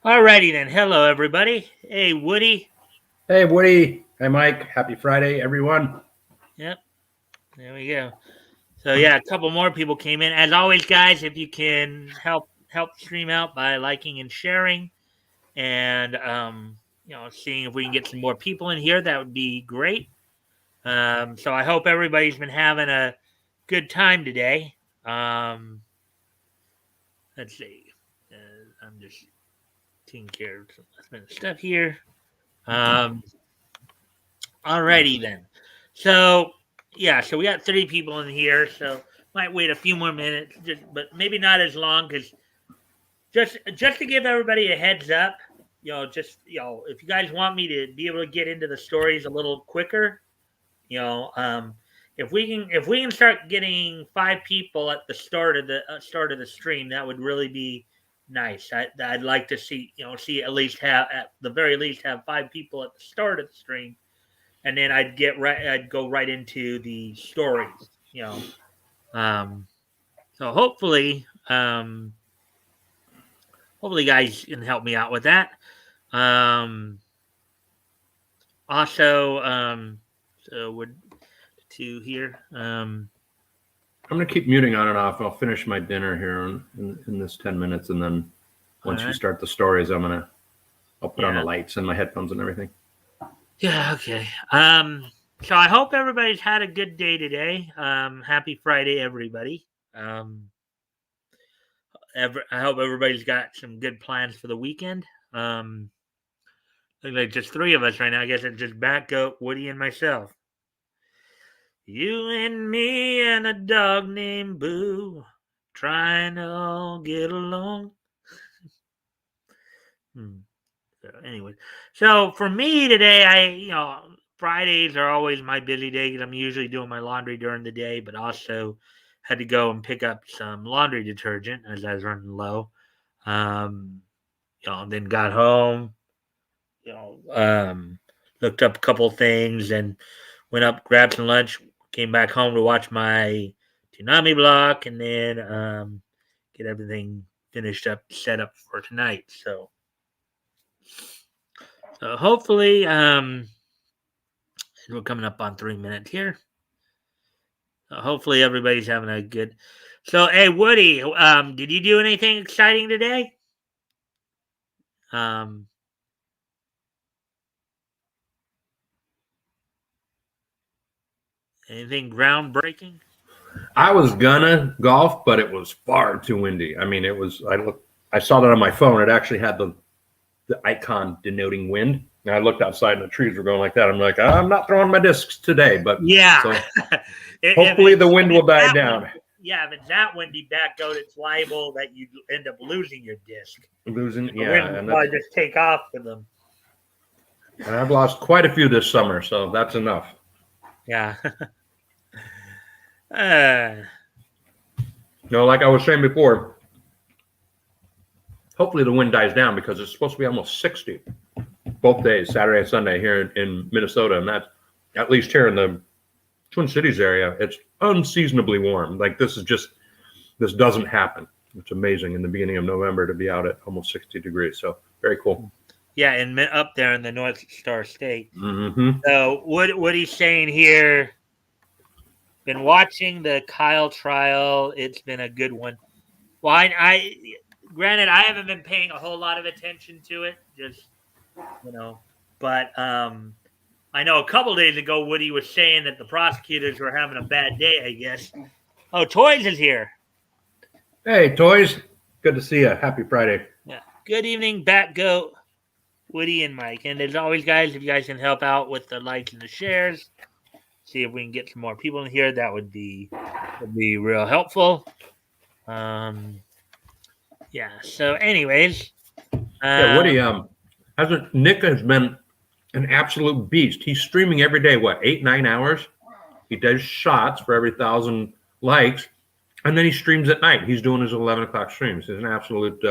Alrighty then. Hello, everybody. Hey, Woody. Hey, Woody. Hey, Mike. Happy Friday, everyone. Yep. There we go. So yeah, a couple more people came in. As always, guys, if you can help stream out by liking and sharing, and seeing if we can get some more people in here, that would be great. So I hope everybody's been having a good time today. Let's see. I'm just taking care of some last minute stuff here. Um, Alrighty then. So yeah, so we got 3 people in here, so might wait a few more minutes, but maybe not as long because just to give everybody a heads up, if you guys want me to be able to get into the stories a little quicker, if we can start getting 5 people at the start of the stream, that would really be nice. I'd like to see at least have at the very least have 5 people at the start of the stream, and then I'd go right into the stories. So hopefully, guys can help me out with that. Um, also, so would to here. I'm going to keep muting on and off. I'll finish my dinner here in this 10 minutes. And then once you start the stories, I'll put on the lights and my headphones and everything. Yeah, okay. So I hope everybody's had a good day today. Happy Friday, everybody. I hope everybody's got some good plans for the weekend. Like just 3 of us right now. I guess it's just Batgoat, Woody, and myself. You and me and a dog named Boo, trying to all get along. So anyway, so for me today, Fridays are always my busy day because I'm usually doing my laundry during the day, but also had to go and pick up some laundry detergent as I was running low. Then got home, looked up a couple things and went up, grabbed some lunch, came back home to watch my Toonami block, and then get everything finished up, set up for tonight. So hopefully, we're coming up on 3 minutes here. Hopefully everybody's having a good. So hey, Woody, did you do anything exciting today? Anything groundbreaking? I was gonna golf, but it was far too windy. I mean, I saw that on my phone. It actually had the icon denoting wind. And I looked outside and the trees were going like that. I'm like, I'm not throwing my discs today, but yeah. So hopefully the wind will die down. If it's that windy, Batgoat, it's liable that you end up losing your disc. Yeah, and probably just take off with them. And I've lost quite a few this summer, so that's enough. Yeah. Like I was saying before, hopefully the wind dies down because it's supposed to be almost 60 both days, Saturday and Sunday here in Minnesota, and that's at least here in the Twin Cities area. It's unseasonably warm. Like this doesn't happen. It's amazing in the beginning of November to be out at almost 60 degrees. So very cool. Yeah, and up there in the North Star State. Mm-hmm. So what he's saying here, been watching the Kyle trial. It's been a good one. Well, I granted I haven't been paying a whole lot of attention to it, just but I know a couple days ago Woody was saying that the prosecutors were having a bad day, I guess. Oh, Toys is here. Hey, Toys. Good to see you. Happy Friday. Yeah. Good evening, Batgoat, Woody, and Mike. And as always, guys, if you guys can help out with the likes and the shares, see if we can get some more people in here, that would be real helpful. Yeah. So, anyways, Woody, Nick has been an absolute beast. He's streaming every day. What, 8-9 hours? He does shots for every 1,000 likes, and then he streams at night. He's doing his 11 o'clock streams. He's an absolute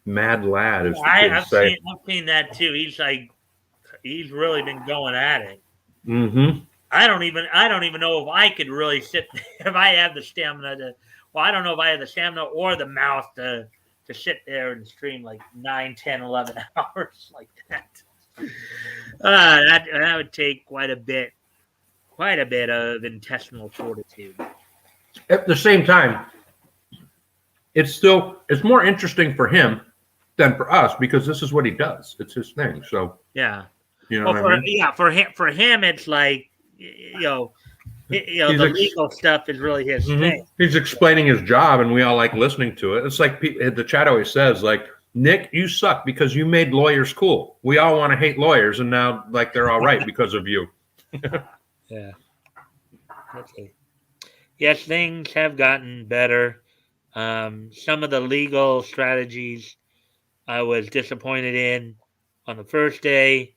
mad lad. I've seen that too. He's really been going at it. Mm-hmm. I don't even know if I could really sit if I have the stamina to. Well, I don't know if I have the stamina or the mouth to to sit there and stream like 9, 10, 11 hours like that. That would take quite a bit of intestinal fortitude. At the same time, it's more interesting for him than for us because this is what he does. It's his thing. So yeah, you know what I mean? Yeah, for him, it's like the legal stuff is really his thing. He's explaining his job, and we all like listening to it. It's like the chat always says, like, Nick, you suck because you made lawyers cool. We all want to hate lawyers, and now like they're all right because of you. Yeah. Okay. Yes, things have gotten better. Some of the legal strategies I was disappointed in on the first day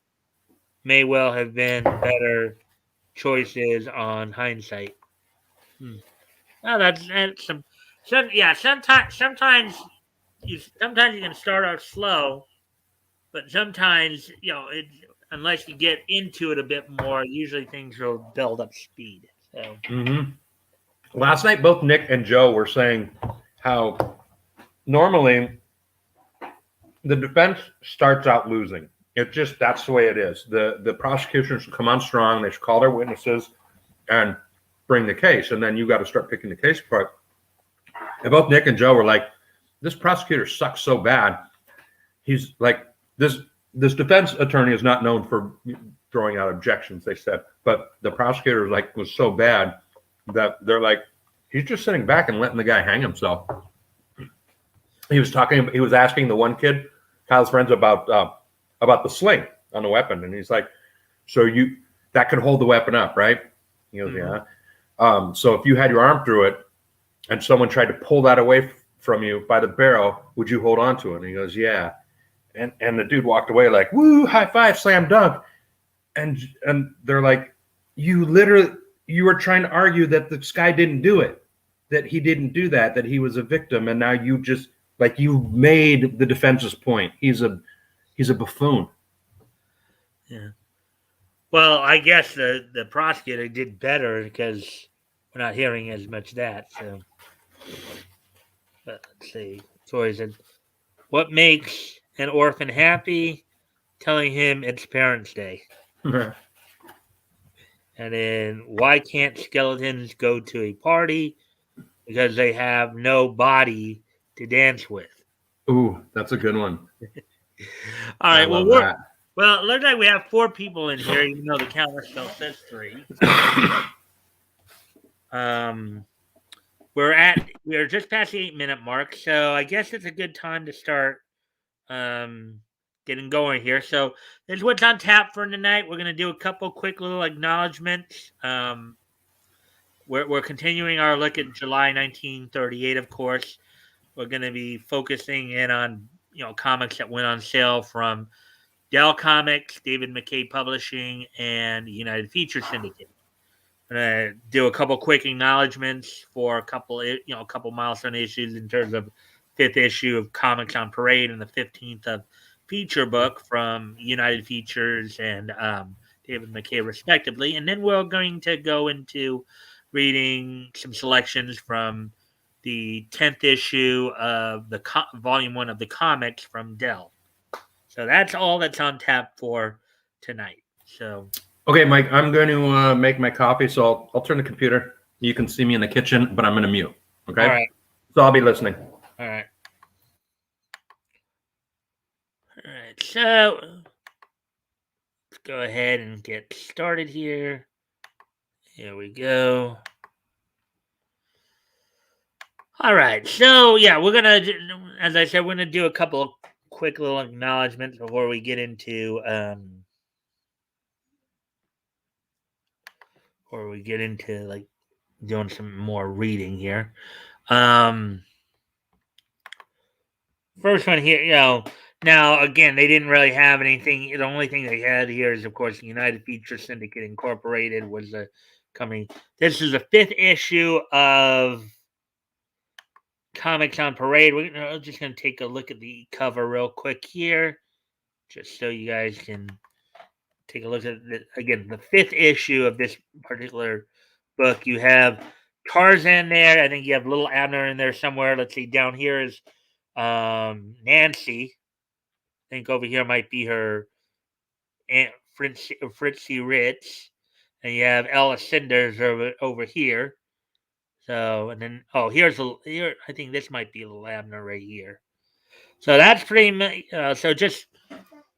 may well have been better choices on hindsight. Well, that's sometimes you can start out slow, but sometimes unless you get into it a bit more, usually things will build up speed. So. Last night, both Nick and Joe were saying how normally the defense starts out losing. That's the way it is. The prosecution should come on strong. They should call their witnesses and bring the case, and then you got to start picking the case apart. And both Nick and Joe were like, "This prosecutor sucks so bad. He's like this defense attorney is not known for throwing out objections." They said, but the prosecutor was so bad that they're like, he's just sitting back and letting the guy hang himself. He was asking the one kid, Kyle's friends, about the sling on the weapon, and he's like, "So that could hold the weapon up, right?" He goes, "Yeah." So if you had your arm through it and someone tried to pull that away from you by the barrel, would you hold on to it? And he goes, "Yeah." And the dude walked away like, "Woo, high five, slam dunk." And they're like, you were trying to argue that this guy didn't do it, that he didn't do that he was a victim, and now you just you made the defense's point. He's a buffoon. Yeah. Well, I guess the prosecutor did better because we're not hearing as much of that. So, let's see. Tori said, "What makes an orphan happy? Telling him it's Parents' Day." And then, why can't skeletons go to a party? Because they have no body to dance with. Ooh, that's a good one. All right. Well, it looks like we have 4 people in here, even though the counter still says 3. We're just past the 8-minute mark, so I guess it's a good time to start getting going here. So this is what's on tap for tonight. We're going to do a couple quick little acknowledgments. We're continuing our look at July 1938, of course. We're going to be focusing in on comics that went on sale from Dell Comics, David McKay Publishing, and United Feature Syndicate. I'm going to do a couple quick acknowledgments for a couple milestone issues in terms of 5th issue of Comics on Parade and the 15th of Feature Book from United Features and David McKay, respectively. And then we're going to go into reading some selections from the 10th issue of the Volume 1 of the comics from Dell. So that's all that's on tap for tonight. So, okay, Mike, I'm going to make my coffee, so I'll turn the computer. You can see me in the kitchen, but I'm going to mute. Okay. All right. So I'll be listening. All right. All right. So let's go ahead and get started here. Here we go. All right. So yeah, we're gonna, as I said, we're gonna do a couple of quick little acknowledgments before we get into like doing some more reading here. First one here, now again, they didn't really have anything. The only thing they had here is, of course, the United Feature Syndicate Incorporated was the company. This is the 5th issue of Comics on Parade. We're just going to take a look at the cover real quick here, just so you guys can take a look at it. Again, the 5th issue of this particular book. You have Tarzan there. I think you have Little Abner in there somewhere. Let's see. Down here is Nancy. I think over here might be her Aunt Fritzy Ritz. And you have Ella Cinders over here. So, and then, here, I think this might be Labner right here. So that's pretty much, so just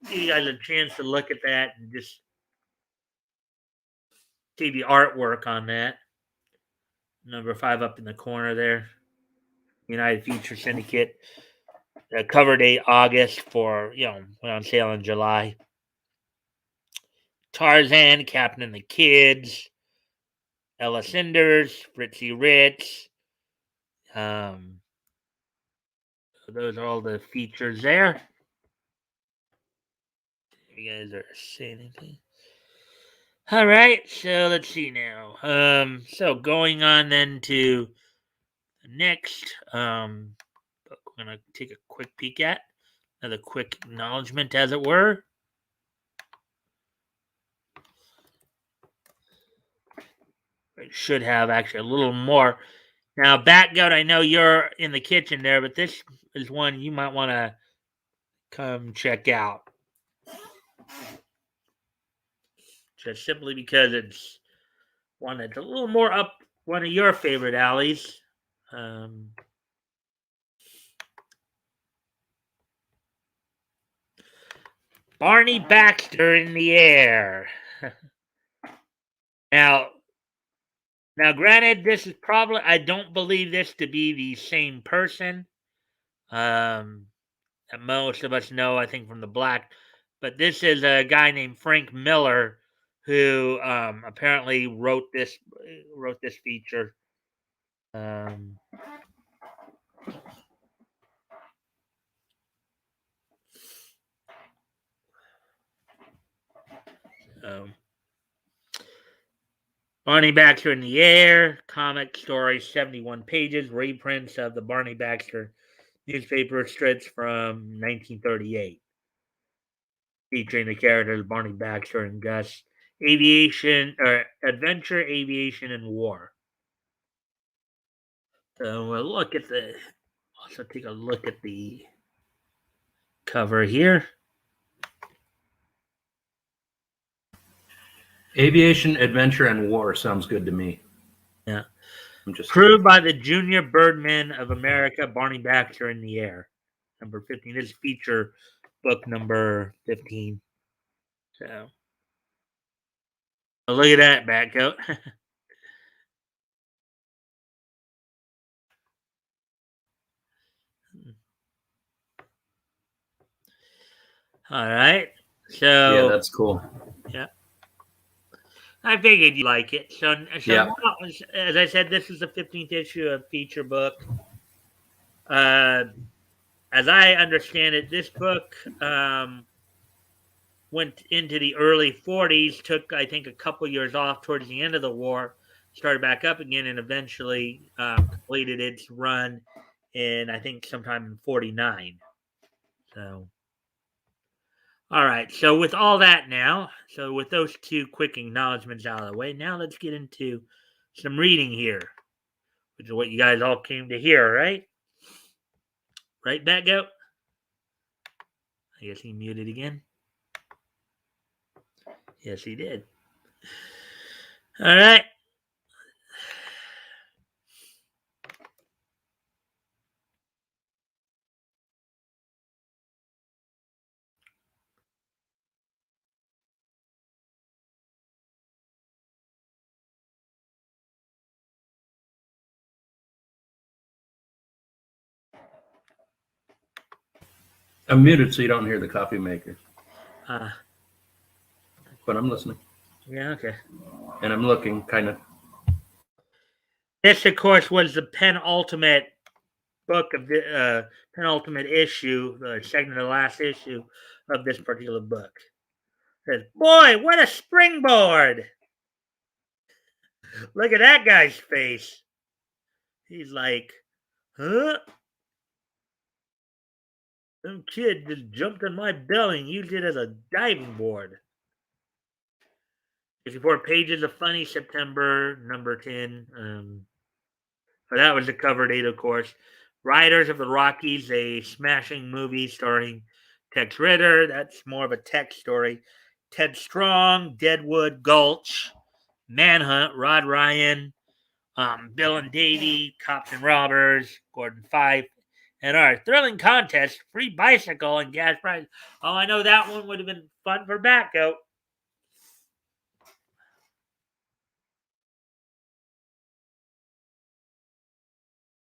give you guys a chance to look at that and just see the artwork on that. Number 5 up in the corner there. United Future Syndicate. The cover date August for, went on sale in July. Tarzan, Captain and the Kids, Ella Cinders, Fritzy Ritz. So those are all the features there. You guys are saying anything? All right, so let's see now. So going on then to the next book, we're gonna take a quick peek at another quick acknowledgement, as it were. It should have actually a little more. Now, Batgoat, I know you're in the kitchen there, but this is one you might want to come check out. Just simply because it's one that's a little more up one of your favorite alleys. Barney Baxter in the air. Now, granted, this is probably, I don't believe this to be the same person. That most of us know, I think, from the Black. But this is a guy named Frank Miller who apparently wrote this feature. Barney Baxter in the Air, comic story, 71 pages, reprints of the Barney Baxter newspaper strips from 1938, featuring the characters Barney Baxter and Gus. Adventure, aviation, and war. So we'll also take a look at the cover here. Aviation, adventure, and war sounds good to me. Yeah. Approved by the Junior Birdmen of America, Barney Baxter in the Air. Number 15. This is feature book number 15. So look at that, Batgoat. All right. So yeah, that's cool. Yeah. I figured you like it. So yeah. Now, as I said, this is the 15th issue of feature book. As I understand it, this book went into the early 40s, took, I think, a couple years off towards the end of the war, started back up again, and eventually completed its run in, I think, sometime in 49. So, all right. So with all that now, so with those two quick acknowledgments out of the way, now let's get into some reading here, which is what you guys all came to hear, right? Right, Batgoat? I guess he muted again. Yes, he did. All right. I'm muted so you don't hear the coffee maker. But I'm listening. Yeah, okay. And I'm looking, kind of. This, of course, was the penultimate book of the penultimate issue, the second to last issue of this particular book. It says, boy, what a springboard! Look at that guy's face. He's like, huh? Some kid just jumped on my belly and used it as a diving board. 54 pages of funny, September, number 10. So that was the cover date, of course. Riders of the Rockies, a smashing movie starring Tex Ritter. That's more of a Tex story. Ted Strong, Deadwood, Gulch, Manhunt, Rod Ryan, Bill and Davy, Cops and Robbers, Gordon Fife, and our thrilling contest, free bicycle and gas prize. Oh, I know that one would have been fun for Batgoat.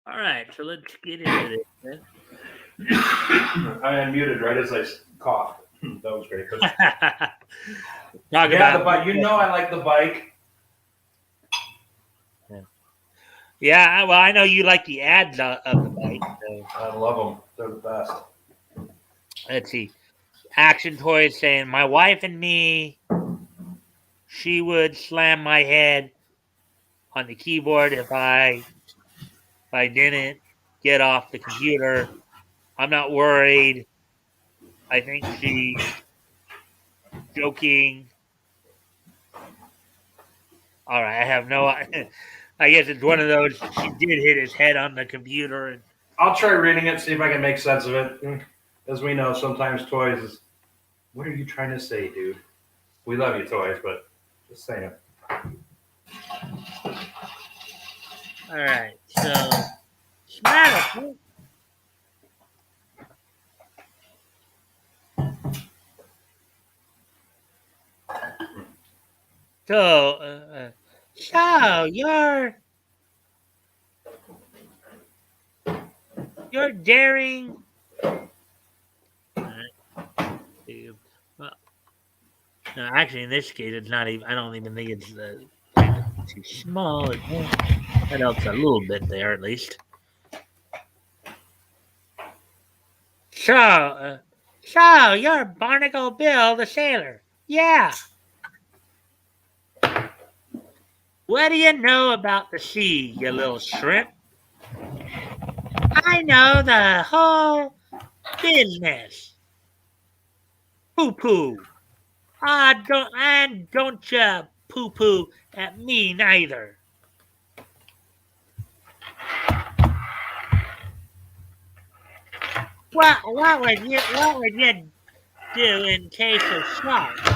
All right, so let's get into this then. I unmuted right as I coughed. That was great. Talk Yeah, about the bike. You know I like the bike. Yeah, well, I know you like the ads of the bike. So. I love them. They're the best. Let's see. Action Toys saying, my wife and me, she would slam my head on the keyboard if I didn't get off the computer. I'm not worried. I think she's joking. All right, I have no. I guess it's one of those. She did hit his head on the computer. And I'll try reading it, see if I can make sense of it. As we know, sometimes Toys is. What are you trying to say, dude? We love you, Toys, but just saying. All right, so Smatter. So, you're daring. Well, no, actually, in this case, it's not even. I don't even think it's too small. That helps a little bit there, at least. So you're Barnacle Bill the sailor. Yeah. What do you know about the sea, you little shrimp? I know the whole business. Poo-poo. Don't you poo-poo at me neither. What would you do in case of sharks?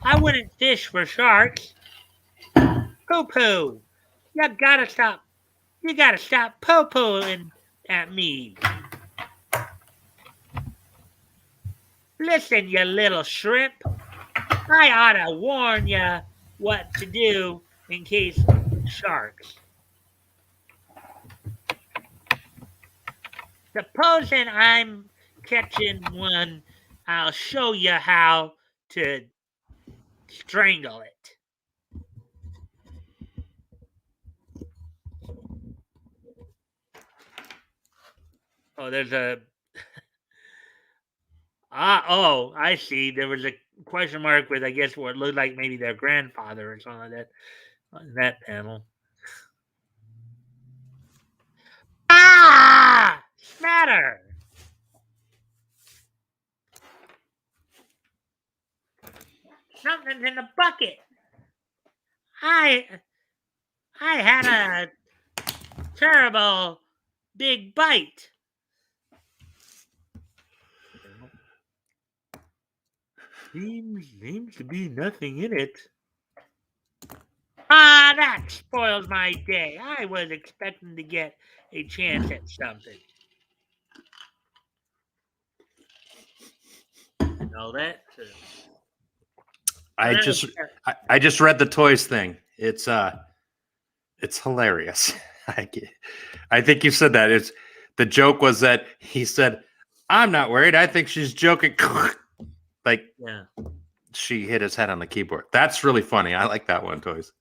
I wouldn't fish for sharks. Poo-poo. You gotta stop poo-pooing at me. Listen, you little shrimp. I ought to warn you what to do in case of sharks. Supposing I'm catching one, I'll show you how to strangle it. Oh, there's a... I see. There was a question mark with, I guess, what looked like maybe their grandfather or something like that on that panel. Ah! Smatter! Something's in the bucket. I had a terrible big bite. Seems to be nothing in it. Ah, that spoils my day. I was expecting to get a chance at something. You know that? I just read the Toys thing. It's hilarious. I think you said that. The joke was that he said, "I'm not worried. I think she's joking." Like, yeah, she hit his head on the keyboard. That's really funny. I like that one, Toys.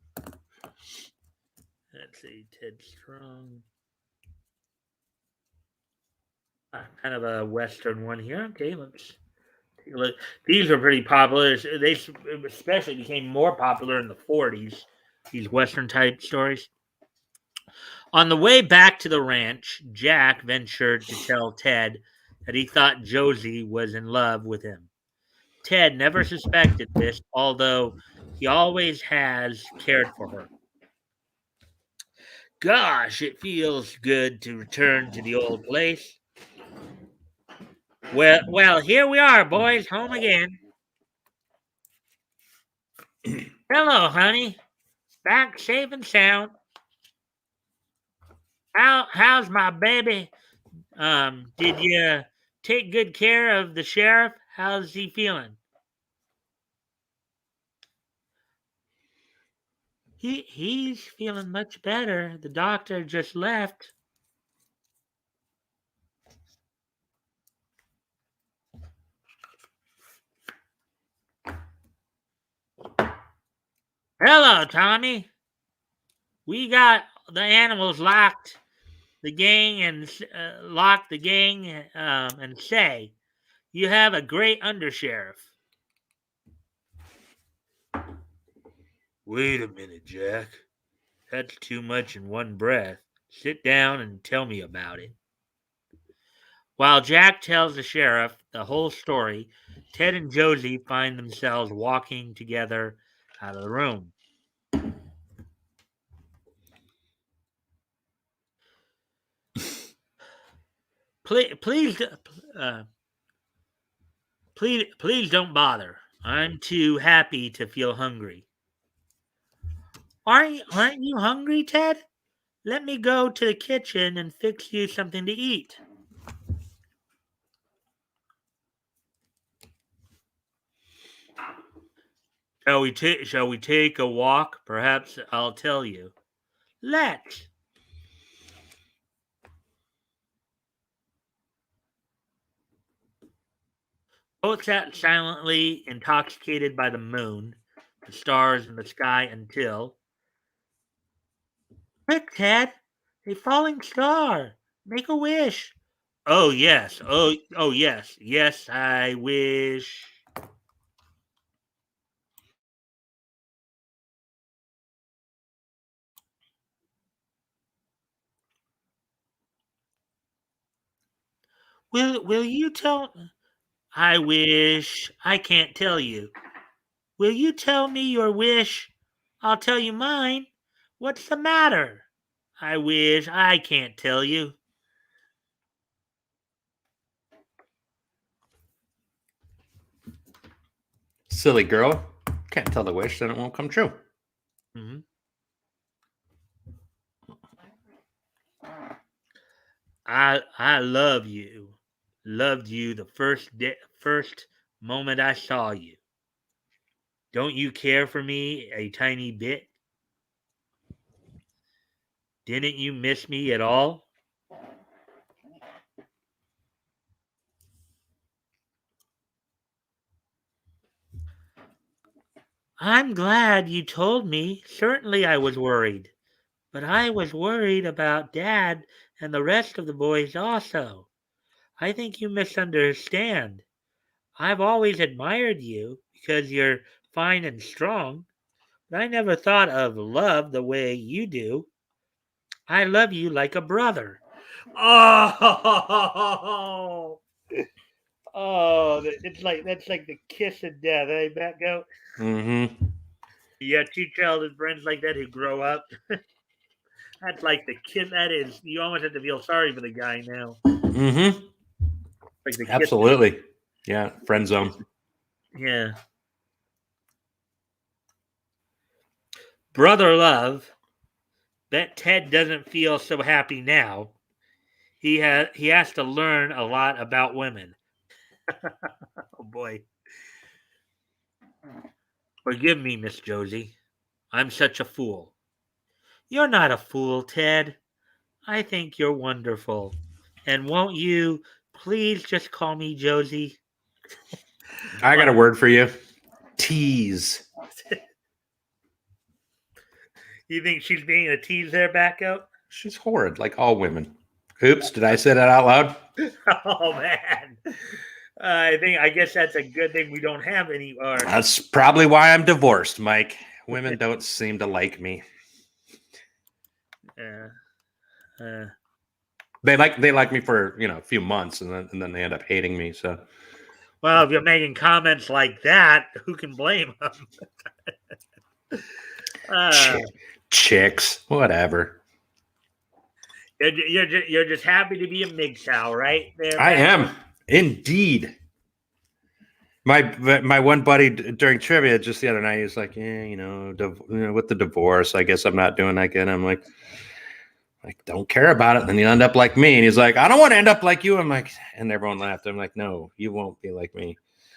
Let's see, Ted Strong. Kind of a Western one here. Okay, let's take a look. These are pretty popular. They especially became more popular in the 40s, these Western type stories. On the way back to the ranch, Jack ventured to tell Ted that he thought Josie was in love with him. Ted never suspected this, although he always has cared for her. Gosh, it feels good to return to the old place. Well, here we are, boys, home again. Hello, honey. Back safe and sound. How's my baby? Did you take good care of the sheriff? How's he feeling? He's feeling much better. The doctor just left. Hello, Tommy. We got the animals locked. The gang and lock the gang and say, "You have a great undersheriff." Wait a minute, Jack. That's too much in one breath. Sit down and tell me about it. While Jack tells the sheriff the whole story, Ted and Josie find themselves walking together out of the room. Please, please don't bother. I'm too happy to feel hungry. Aren't you hungry, Ted? Let me go to the kitchen and fix you something to eat. Shall we take a walk? Perhaps I'll tell you. Let's. Both sat silently, intoxicated by the moon, the stars in the sky until. Quick, Ted! A falling star! Make a wish! Oh yes, oh yes, yes I wish. Will you tell? I wish I can't tell you. Will you tell me your wish? I'll tell you mine. What's the matter? I wish I can't tell you. Silly girl. Can't tell the wish, then it won't come true. Mm-hmm. I love you. Loved you the first moment I saw you. Don't you care for me a tiny bit? Didn't you miss me at all? I'm glad you told me. Certainly I was worried. But I was worried about Dad and the rest of the boys also. I think you misunderstand. I've always admired you because you're fine and strong, but I never thought of love the way you do. I love you like a brother. Oh, it's like that's like the kiss of death, eh, Batgoat? Mm-hmm. You got two childhood friends like that who grow up. That's like the kiss. That is, you almost have to feel sorry for the guy now. Mm-hmm. Like the Absolutely. Yeah. Friend zone. Yeah. Brother love. Bet Ted doesn't feel so happy now. He has to learn a lot about women. Oh boy. Forgive me, Miss Josie. I'm such a fool. You're not a fool, Ted. I think you're wonderful. And won't you please just call me Josie? I got a word for you. Tease. You think she's being a tease there, Batgoat? She's horrid, like all women. Oops, did I say that out loud? Oh man. I guess that's a good thing we don't have any. That's probably why I'm divorced, Mike. Women don't seem to like me. They like me for a few months, and then they end up hating me. So, well, if you're making comments like that, who can blame them? Chicks, whatever. You're just happy to be a MGTOW, right? There, I Matt? am indeed. My one buddy during trivia just the other night, he was like, "Yeah, with the divorce, I guess I'm not doing that good." I'm like, don't care about it, then you end up like me. And he's like, "I don't want to end up like you." I'm like, and everyone laughed. I'm like, "No, you won't be like me."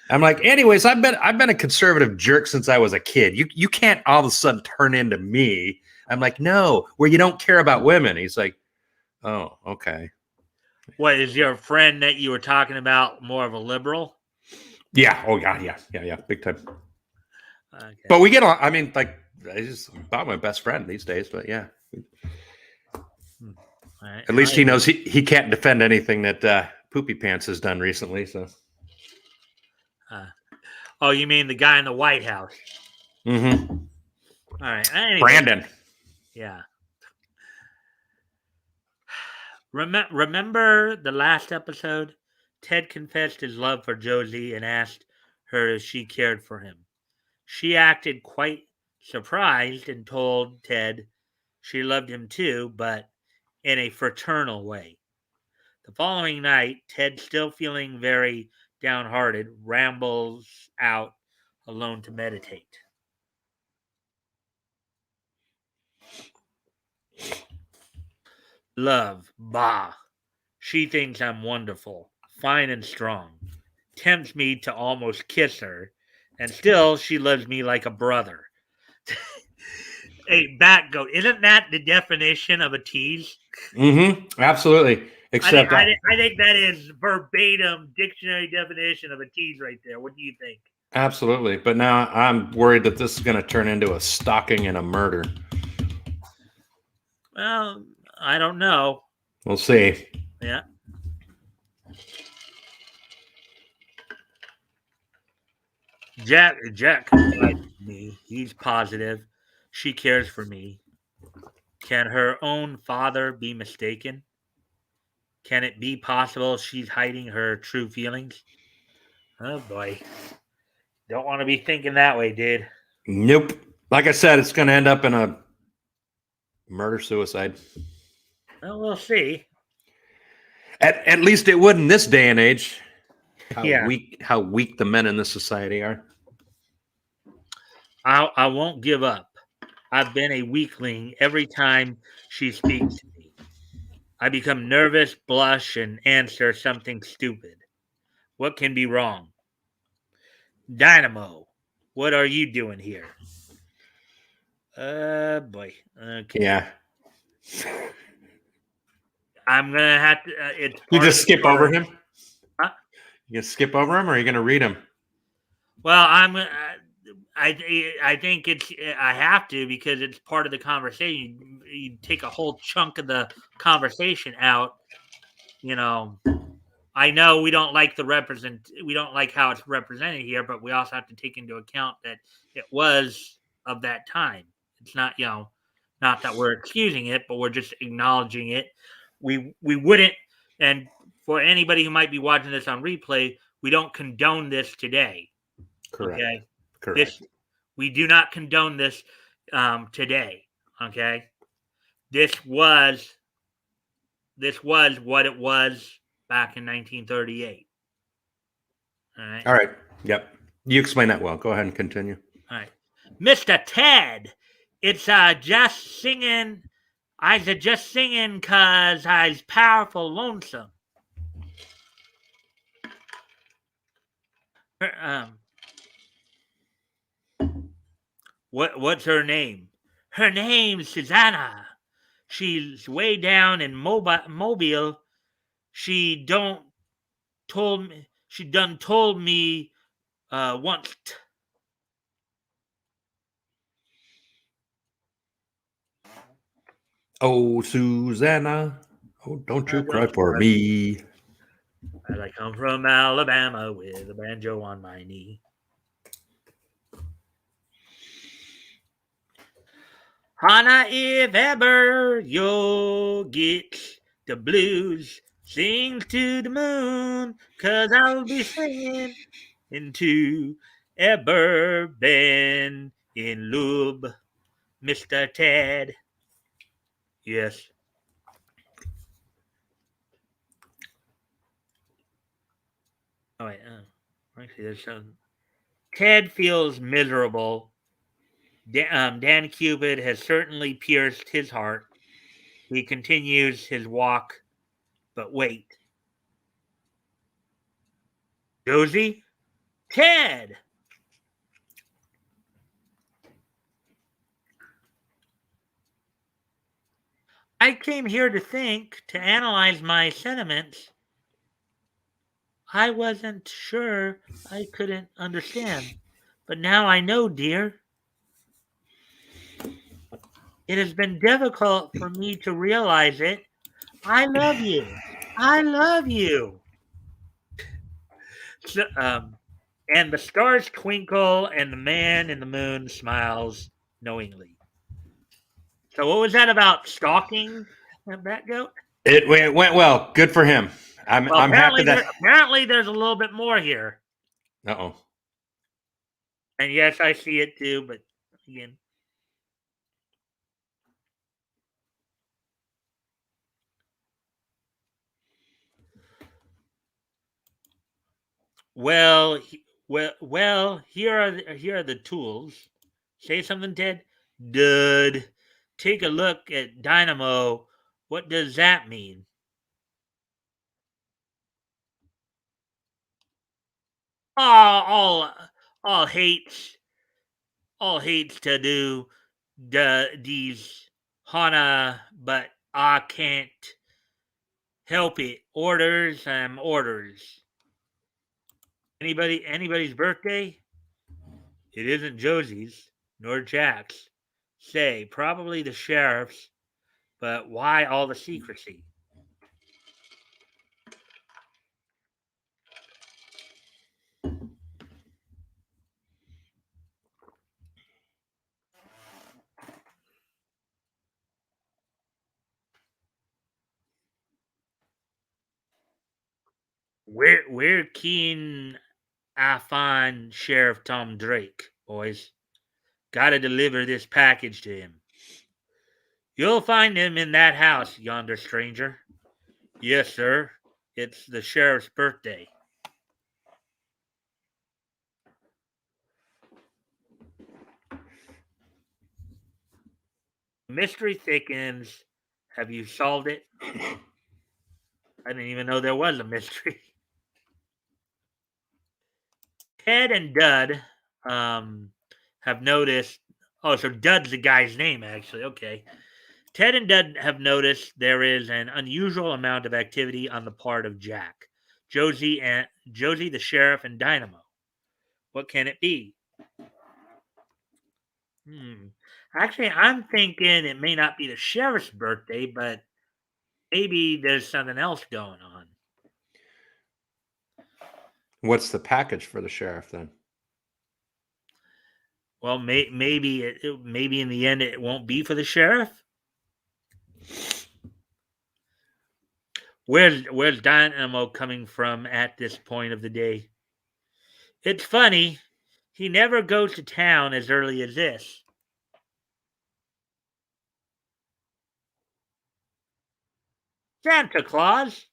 I'm like, anyways, I've been a conservative jerk since I was a kid. You can't all of a sudden turn into me. I'm like, no, where you don't care about women. He's like, oh, okay. What is your friend that you were talking about more of a liberal? Yeah. Oh God. Yeah. Big time. Okay. But we get on. I mean, like, he's about my best friend these days. But yeah. Right. At least he knows he can't defend anything that Poopy Pants has done recently. So. Oh, you mean the guy in the White House? Mm-hmm. All right. Anyway, Brandon. Yeah. Remember the last episode? Ted confessed his love for Josie and asked her if she cared for him. She acted quite surprised and told Ted she loved him too, but in a fraternal way. The following night, Ted, still feeling very downhearted, rambles out alone to meditate. Love, bah. She thinks I'm wonderful, fine and strong, tempts me to almost kiss her, and still she loves me like a brother. Hey, Batgoat, isn't that the definition of a tease? Mm-hmm. Absolutely. Except I think that is verbatim dictionary definition of a tease right there. What do you think? absolutely. But now I'm worried that this is going to turn into a stalking and a murder. Well, I don't know. We'll see. Yeah. Jack confides in me. He's positive. She cares for me. Can her own father be mistaken? Can it be possible she's hiding her true feelings? Oh boy. Don't want to be thinking that way, dude. Nope. Like I said, it's going to end up in a murder-suicide. Well, we'll see. At least it would in this day and age. How Yeah. weak the men in this society are. I won't give up. I've been a weakling every time she speaks to me. I become nervous, blush, and answer something stupid. What can be wrong? Dynamo, what are you doing here? Boy. Okay. Yeah. I'm gonna have to. It's You part just of skip the over him? Huh? You skip over him, or are you going to read him? Well, I think it's. I have to because it's part of the conversation. You take a whole chunk of the conversation out. I know we don't like we don't like how it's represented here, but we also have to take into account that it was of that time. It's not, not that we're excusing it, but we're just acknowledging it. We wouldn't, and for anybody who might be watching this on replay, we don't condone this today. Correct. Okay. Correct. We do not condone this today. Okay. This was what it was back in 1938. All right. Yep. You explain that well. Go ahead and continue. All right. Mr. Ted, it's just singing. I's just singing cause I's powerful lonesome. What's her name? Her name's Susanna. She's way down in Mobile. She done told me once. Oh, Susanna. Oh, don't you cry for me. As I come from Alabama with a banjo on my knee. Hannah, if ever you'll get the blues, sing to the moon, 'cause I'll be singing into ever been in love, Mr. Ted. Yes. Oh wait, actually, there's some. Ted feels miserable. Dan Cupid has certainly pierced his heart. He continues his walk, but wait, Josie, Ted. I came here to think, to analyze my sentiments. I wasn't sure I couldn't understand, but now I know, dear. It has been difficult for me to realize it. I love you. I love you. So, and the stars twinkle, and the man in the moon smiles knowingly. So, what was that about stalking that Batgoat? It went well. Good for him. Well, I'm happy that. apparently there's a little bit more here. Uh-oh. And yes, I see it too, but again. Well, here are the tools. Say something, Ted. Dud. Take a look at Dynamo. What does that mean? All, all hates, all hates to do these Hana, but I can't help it. Orders. Anybody's birthday? It isn't Josie's, nor Jack's. Say, probably the sheriff's, but why all the secrecy? Where keen I find Sheriff Tom Drake, boys. Gotta deliver this package to him. You'll find him in that house yonder, stranger. Yes, sir. It's the sheriff's birthday. The mystery thickens. Have you solved it? I didn't even know there was a mystery. Ted and Dud have noticed. Oh, so Dud's the guy's name, actually. Okay. Ted and Dud have noticed there is an unusual amount of activity on the part of Jack, Josie the sheriff, and Dynamo. What can it be? Hmm. Actually, I'm thinking it may not be the sheriff's birthday, but maybe there's something else going on. What's the package for the sheriff then? Well, maybe maybe in the end it won't be for the sheriff. Where's Dynamo coming from at this point of the day? It's funny. He never goes to town as early as this. Santa Claus.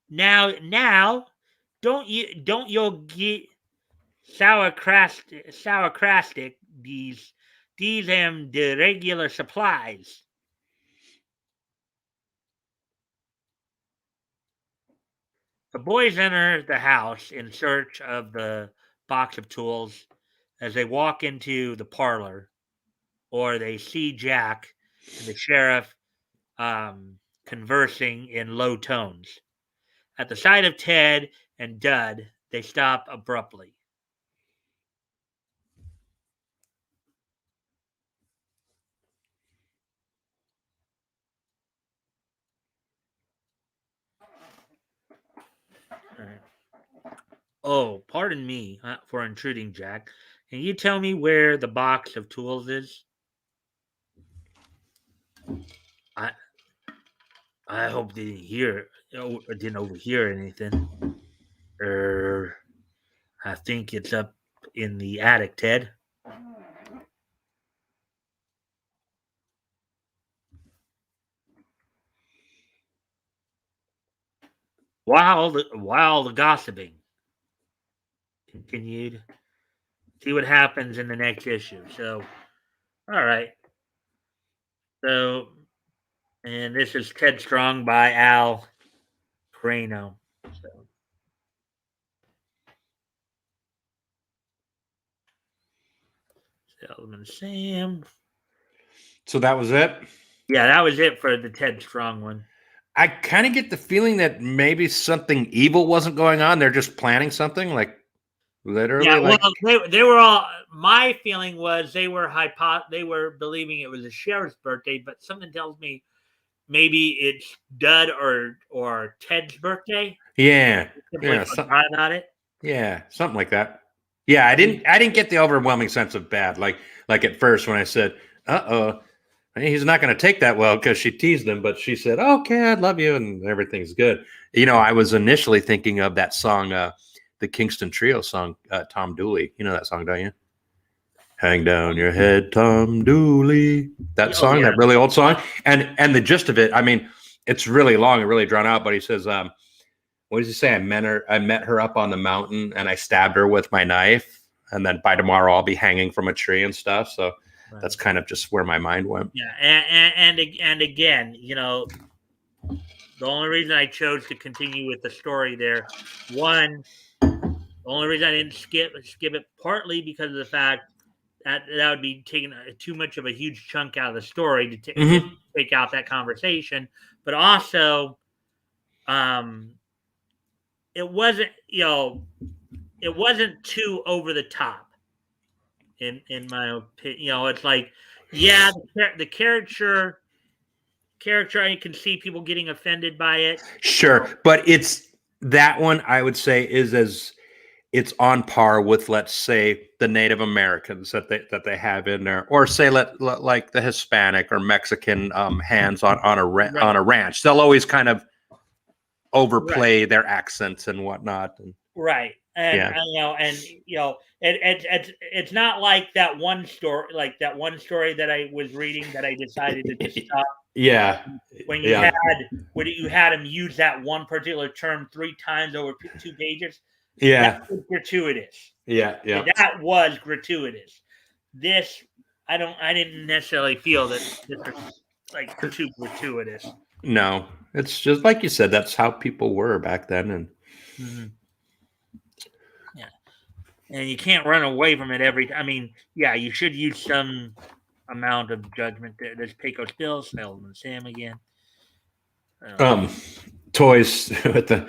Now, don't you get sauerkrastic these the regular supplies. The boys enter the house in search of the box of tools. As they walk into the parlor, or they see Jack and the sheriff conversing in low tones. At the sight of Ted and Dud, they stop abruptly. Oh, pardon me for intruding, Jack. Can you tell me where the box of tools is? I I hope they didn't overhear anything. I think it's up in the attic, Ted. while the gossiping continued. See what happens in the next issue. So, all right. So, and this is Ted Strong by Al Crano. So, Salesman Sam. So that was it. Yeah, that was it for the Ted Strong one. I kind of get the feeling that maybe something evil wasn't going on. They're just planning something, like literally. Yeah, like they were all. My feeling was they were believing it was a sheriff's birthday, but something tells me maybe it's Dud or Ted's birthday. yeah, Simply forgot about it. Yeah, something like that. Yeah, I didn't get the overwhelming sense of bad. Like at first when I said, "Uh-oh, he's not going to take that well," because she teased him, but she said, "Okay, I love you," and everything's good. I was initially thinking of that song, the Kingston Trio song, Tom Dooley. You know that song, don't you? Hang down your head, Tom Dooley. That song, that really old song, and the gist of it. I mean, it's really long and really drawn out. But he says, what does he say? I met her up on the mountain and I stabbed her with my knife. And then by tomorrow I'll be hanging from a tree and stuff. So that's kind of just where my mind went. Yeah. And again, the only reason I chose to continue with the story there, the only reason I didn't skip it partly because of the fact that would be taking too much of a huge chunk out of the story to take out that conversation. But also, it wasn't too over the top in my opinion. It's like, yeah, the character I can see people getting offended by it. Sure, but it's that one I would say it's on par with, let's say, the Native Americans that they have in there, or say like the Hispanic or Mexican hands on a ranch. They'll always kind of overplay their accents and whatnot. Right. And it's not like that one story that I was reading that I decided to just stop. Yeah. When you had him use that one particular term 3 times over 2 pages. Yeah. That was gratuitous. Yeah. That was gratuitous. This, I didn't necessarily feel that this was like too gratuitous. No, it's just like you said, that's how people were back then. And yeah. And you can't run away from it you should use some amount of judgment there. There's Pecos Bill, Salesman Sam again. Toys with an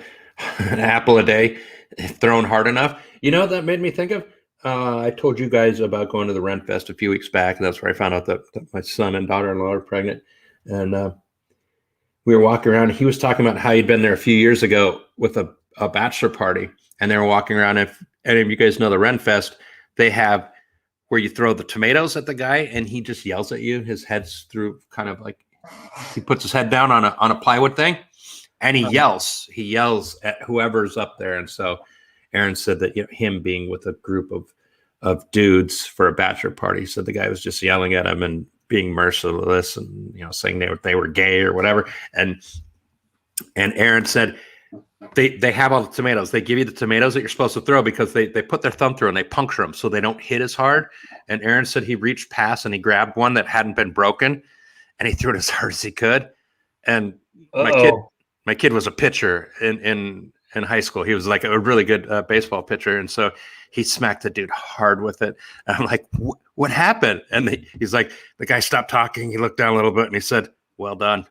apple a day thrown hard enough. That made me think of, I told you guys about going to the Rent Fest a few weeks back, and that's where I found out that my son and daughter-in-law are pregnant. And we were walking around. He was talking about how he'd been there a few years ago with a bachelor party, and they were walking around. If any of you guys know the Ren Fest, they have where you throw the tomatoes at the guy, and he just yells at you. His head's through, kind of like he puts his head down on a plywood thing, and he yells. He yells at whoever's up there. And so Aaron said that him being with a group of dudes for a bachelor party, so the guy was just yelling at him and being merciless and saying they were gay or whatever. And Aaron said they have all the tomatoes. They give you the tomatoes that you're supposed to throw because they put their thumb through and they puncture them so they don't hit as hard. And Aaron said he reached past and he grabbed one that hadn't been broken and he threw it as hard as he could. And my kid was a pitcher in high school. He was like a really good baseball pitcher. And so he smacked the dude hard with it. And I'm like, what happened? And he's like, the guy stopped talking. He looked down a little bit and he said, well done.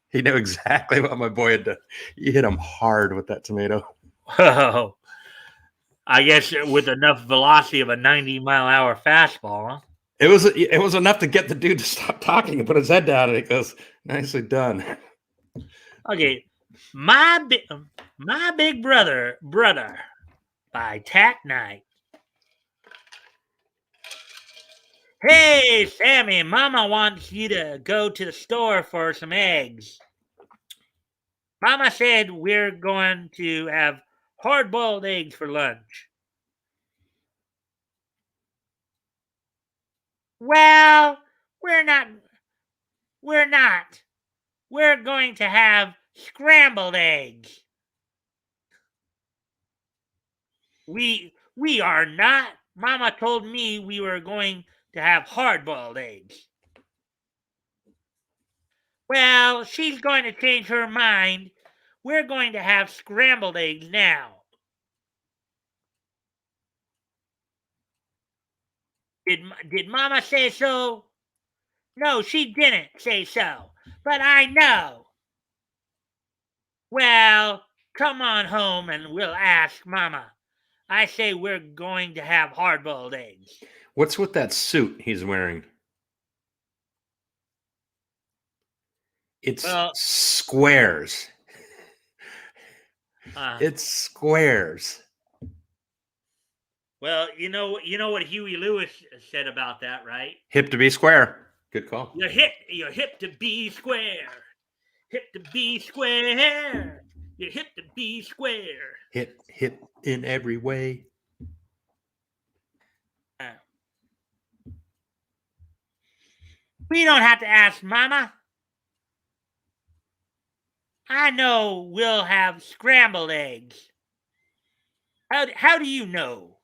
He knew exactly what my boy had done. He hit him hard with that tomato. Oh, I guess with enough velocity of a 90-mile-an-hour fastball, huh? It was enough to get the dude to stop talking and put his head down. And he goes, nicely done. Okay. My Big Brother by Tack Knight. Hey, Sammy, Mama wants you to go to the store for some eggs. Mama said we're going to have hard-boiled eggs for lunch. Well, we're not. We're going to have scrambled eggs. We are not. Mama told me we were going to have hard-boiled eggs. Well, she's going to change her mind. We're going to have scrambled eggs now. Did Mama say so? No, she didn't say so, but I know. Well, come on home and we'll ask Mama. I say we're going to have hard-boiled eggs. What's with that suit he's wearing? It's squares. It's squares. Well, you know what Huey Lewis said about that, right? Hip to be square. Good call. You're hip to be square. Hip to be square. You're hip to be square. Hip in every way. We don't have to ask Mama. I know we'll have scrambled eggs. How do you know?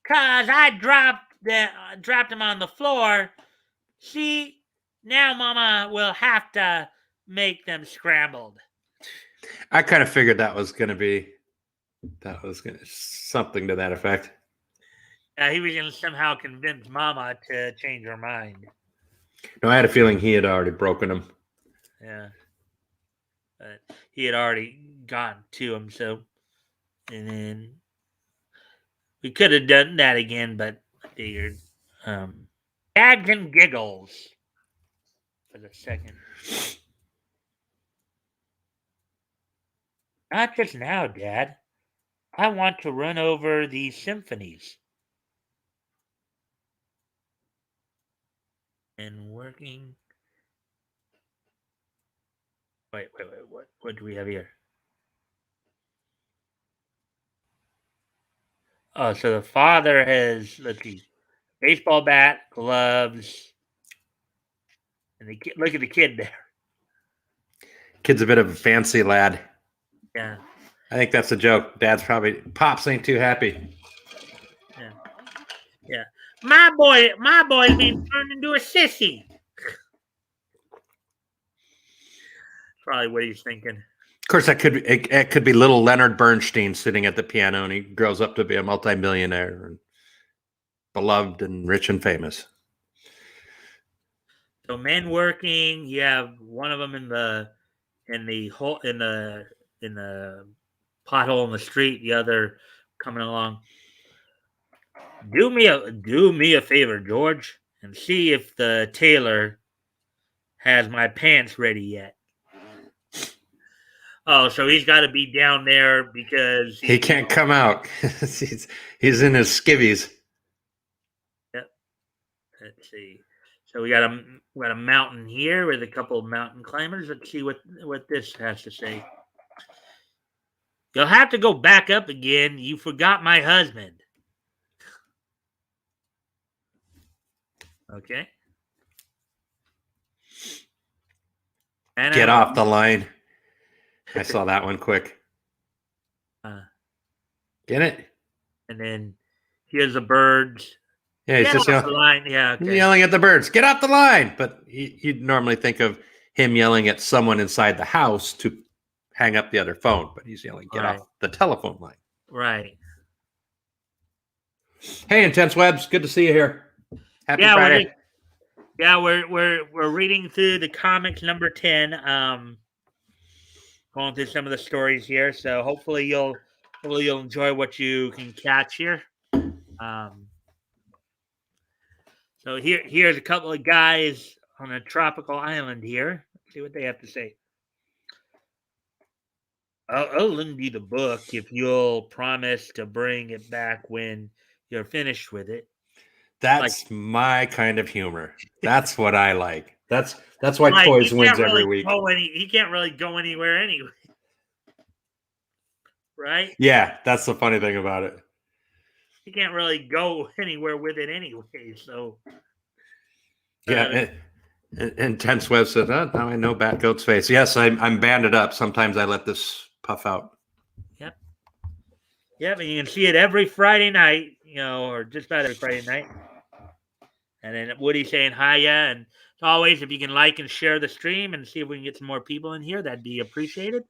'Cause I dropped them on the floor. See, now Mama will have to make them scrambled. I kind of figured that was going to be something to that effect. He was going to somehow convince Mama to change her mind. No, I had a feeling he had already broken them. Yeah. But he had already gotten to him, so. And then we could have done that again, but I figured. Gags and giggles for the second. Not just now, Dad. I want to run over these symphonies. And working. Wait. What do we have here? Oh, so the father has, let's see, baseball bat, gloves, and the kid, look at the kid there. Kid's a bit of a fancy lad. Yeah. I think that's a joke. Pops ain't too happy. Yeah. My boy's being turned into a sissy. Probably what he's thinking. Of course, it could be little Leonard Bernstein sitting at the piano, and he grows up to be a multimillionaire and beloved and rich and famous. So men working, you have one of them in the pothole in the street, the other coming along. Do me a favor, George, and see if the tailor has my pants ready yet. Oh, so he's got to be down there because he can't come out. he's in his skivvies. Yep. Let's see. So we got a mountain here with a couple of mountain climbers. Let's see what this has to say. You'll have to go back up again. You forgot my husband. Okay. And get off the line. I saw that one quick. Get it? And then here's the birds. Yeah, he's just yelling. The line. Yeah, okay. Yelling at the birds. Get off the line. But you'd normally think of him yelling at someone inside the house to hang up the other phone. But he's yelling, get off the telephone line. Right. Hey, Intense Webs. Good to see you here. Happy Friday. We're reading through the comics number 10. Going through some of the stories here. So hopefully you'll enjoy what you can catch here. So here's a couple of guys on a tropical island here. Let's see what they have to say. I'll lend you the book if you'll promise to bring it back when you're finished with it. That's my kind of humor. That's what I like. That's why Toys wins every week. He can't really go anywhere anyway. Right? Yeah, that's the funny thing about it. He can't really go anywhere with it anyway. So yeah, Intense Web said, now I know Batgoat's face. Yes, I'm banded up. Sometimes I let this puff out. Yep. Yep, and you can see it every Friday night, or just about every Friday night. And then Woody saying hiya, and as always, if you can like and share the stream and see if we can get some more people in here, that'd be appreciated.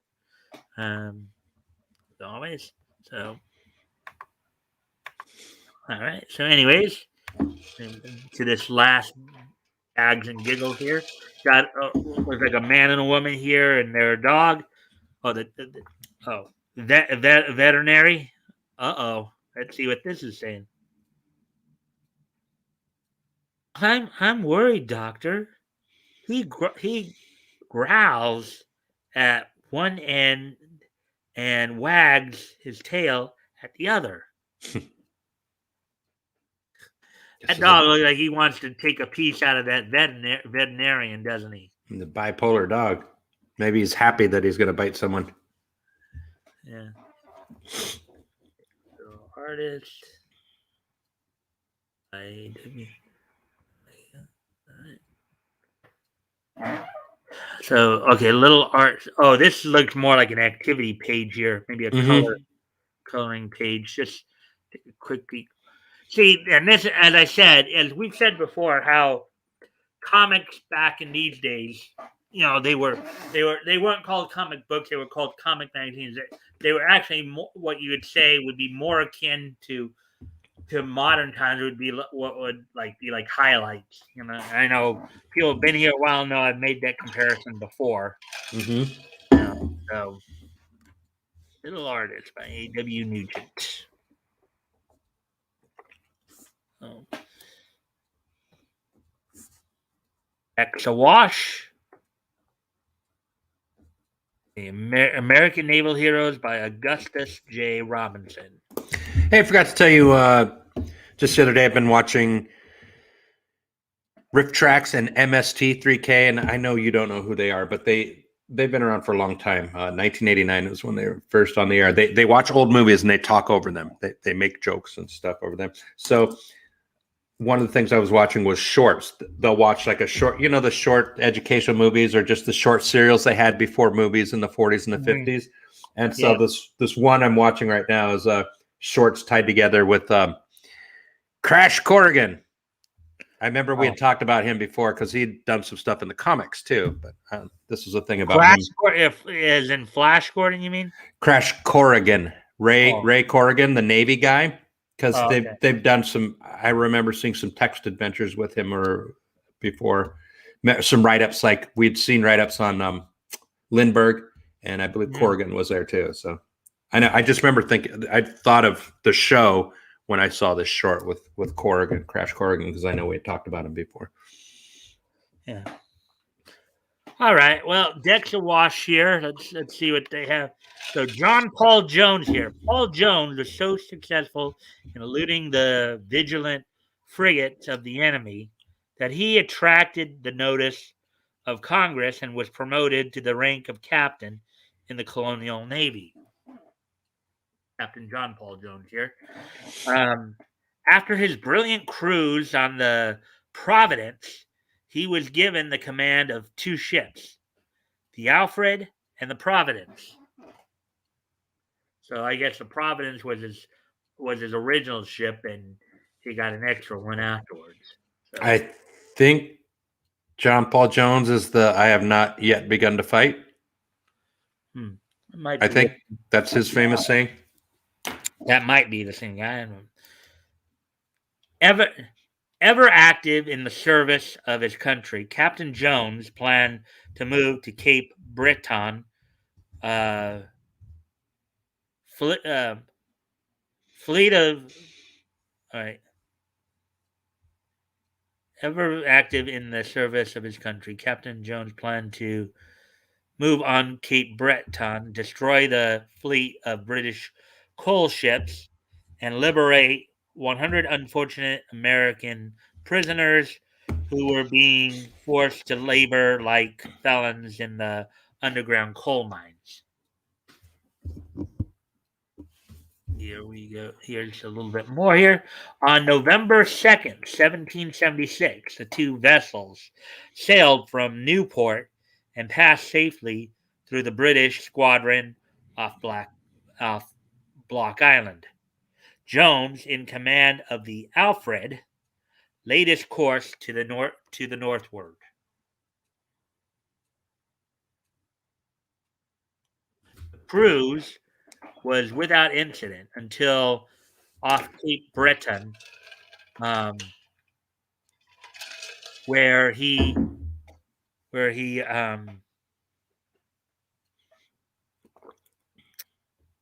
As always. So, all right. So, anyways, to this last gags and giggles here. Got was like a man and a woman here, and their dog. Oh, veterinary. Let's see what this is saying. I'm worried, doctor. He growls at one end and wags his tail at the other. That dog looks like he wants to take a piece out of that veterinarian, doesn't he? The bipolar dog. Maybe he's happy that he's going to bite someone. Yeah. So, artist. So, okay, little art. Oh, this looks more like an activity page here. Maybe a coloring page. Just take a quick peek. See, and this, as I said, as we've said before, how comics back in these days, they weren't called comic books. They were called comic magazines. They were actually what you would say would be more akin to modern times. Would be what would be like highlights. I know people have been here a while. Know I've made that comparison before. So, Little Artist by A.W. Nugent. X-A-Wash. The American Naval Heroes by Augustus J. Robinson. Hey, I forgot to tell you, just the other day I've been watching Riff Tracks and MST3K, and I know you don't know who they are, but they've been around for a long time. 1989 was when they were first on the air. They watch old movies and they talk over them. They make jokes and stuff over them. So one of the things I was watching was shorts. They'll watch like a short, the short educational movies or just the short serials they had before movies in the 40s and the 50s. And so this one I'm watching right now is shorts tied together with Crash Corrigan. I remember we had talked about him before because he'd done some stuff in the comics too. But this was a thing about Crash him. As in Flash Gordon, you mean? Crash Corrigan, Ray Corrigan, the Navy guy. Because they've done some. I remember seeing some text adventures with him or before, some write-ups, like we'd seen write-ups on Lindbergh, and I believe Corrigan was there too. So I know. I just remember thinking. I thought of the show when I saw this short with Corrigan, Crash Corrigan, because I know we had talked about him before. Yeah. All right. Well, Deck's a wash here. Let's see what they have. So John Paul Jones here. Paul Jones was so successful in eluding the vigilant frigates of the enemy that he attracted the notice of Congress and was promoted to the rank of captain in the colonial navy. Captain John Paul Jones here. After his brilliant cruise on the Providence, he was given the command of two ships, the Alfred and the Providence. So I guess the Providence was his original ship, and he got an extra one afterwards. So, I think John Paul Jones is the I have not yet begun to fight. I think that's his famous saying. That might be the same guy. Ever active in the service of his country, Captain Jones planned to move to Cape Breton, fleet of, all right. Ever active in the service of his country, Captain Jones planned to move on Cape Breton, destroy the fleet of British coal ships, and liberate 100 unfortunate American prisoners who were being forced to labor like felons in the underground coal mines. Here we go. Here's a little bit more here. On November 2nd, 1776, the two vessels sailed from Newport and passed safely through the British squadron off Block Island. Jones, in command of the Alfred, laid his course to the northward. The cruise was without incident until off Cape Breton, where he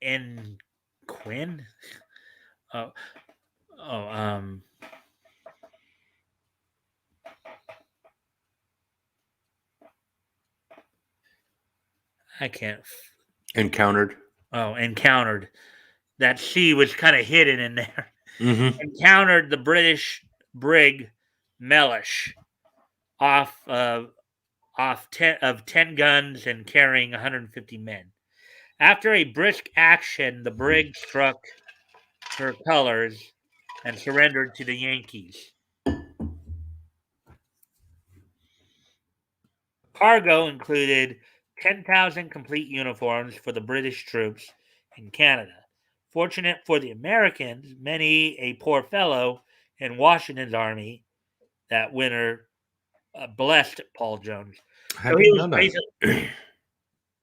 in Quinn. Oh, oh, I can't. Encountered. Encountered. That sea was kind of hidden in there. Mm-hmm. Encountered the British brig Mellish off 10 guns and carrying 150 men. After a brisk action, the brig struck her colors and surrendered to the Yankees. Cargo included 10,000 complete uniforms for the British troops in Canada. Fortunate for the Americans, many a poor fellow in Washington's army that winter blessed Paul Jones. So he was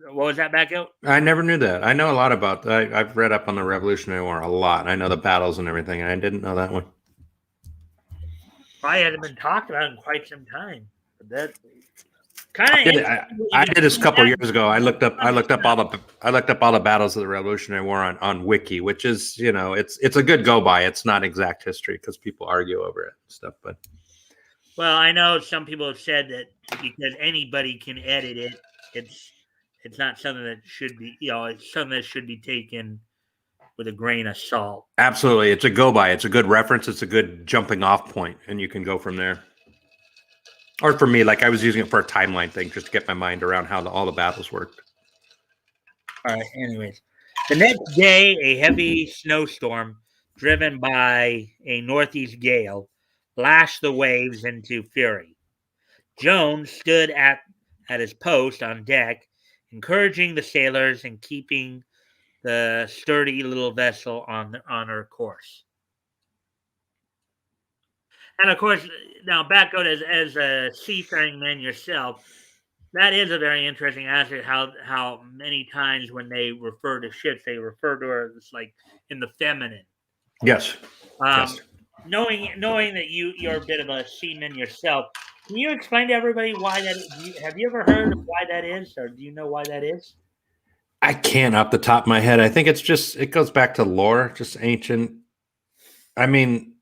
what was that, Batgoat? I never knew that. I know a lot about that. I've read up on the Revolutionary War a lot. I know the battles and everything, and I didn't know that one. Probably hasn't been talked about in quite some time. But that kind of I did this a couple years ago. I looked up all the battles of the Revolutionary War on Wiki, which is, it's a good go by. It's not exact history because people argue over it and stuff. But well, I know some people have said that because anybody can edit it, it's not something that should be, it's something that should be taken with a grain of salt. Absolutely, it's a go by. It's a good reference. It's a good jumping off point, and you can go from there. Or for me, like I was using it for a timeline thing, just to get my mind around how all the battles worked. All right. Anyways, the next day, a heavy snowstorm, driven by a northeast gale, lashed the waves into fury. Jones stood at his post on deck, encouraging the sailors and keeping the sturdy little vessel on her course. And of course, now Batgoat, as a seafaring man yourself, that is a very interesting aspect. How many times when they refer to ships, they refer to her as like in the feminine. Yes. Yes. Knowing that you're a bit of a seaman yourself, can you explain to everybody why that is? Have you ever heard of why that is, or do you know why that is? I can't off the top of my head. I think it goes back to lore, just ancient. I mean,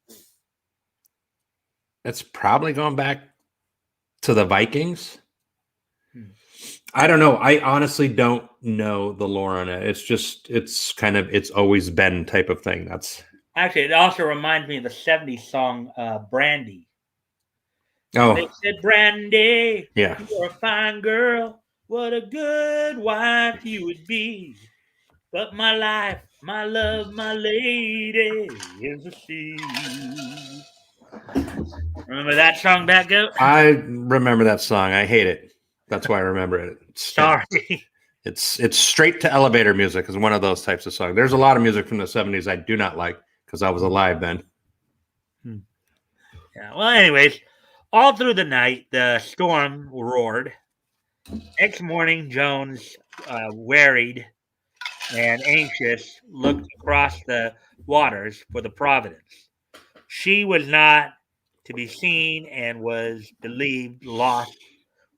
it's probably going back to the Vikings. I don't know. I honestly don't know the lore on it. It's always been type of thing. That's actually, it also reminds me of the 70s song Brandy. Oh, they said, Brandy, yeah, you're a fine girl. What a good wife you would be. But my life, my love, my lady is the sea. Remember that song, Batgoat? I remember that song. I hate it. That's why I remember it. Sorry. It's straight to elevator music is one of those types of songs. There's a lot of music from the 70s I do not like because I was alive then. Yeah. Well, anyways, all through the night, the storm roared. Next morning, Jones, wearied and anxious, looked across the waters for the Providence. She was not to be seen and was believed lost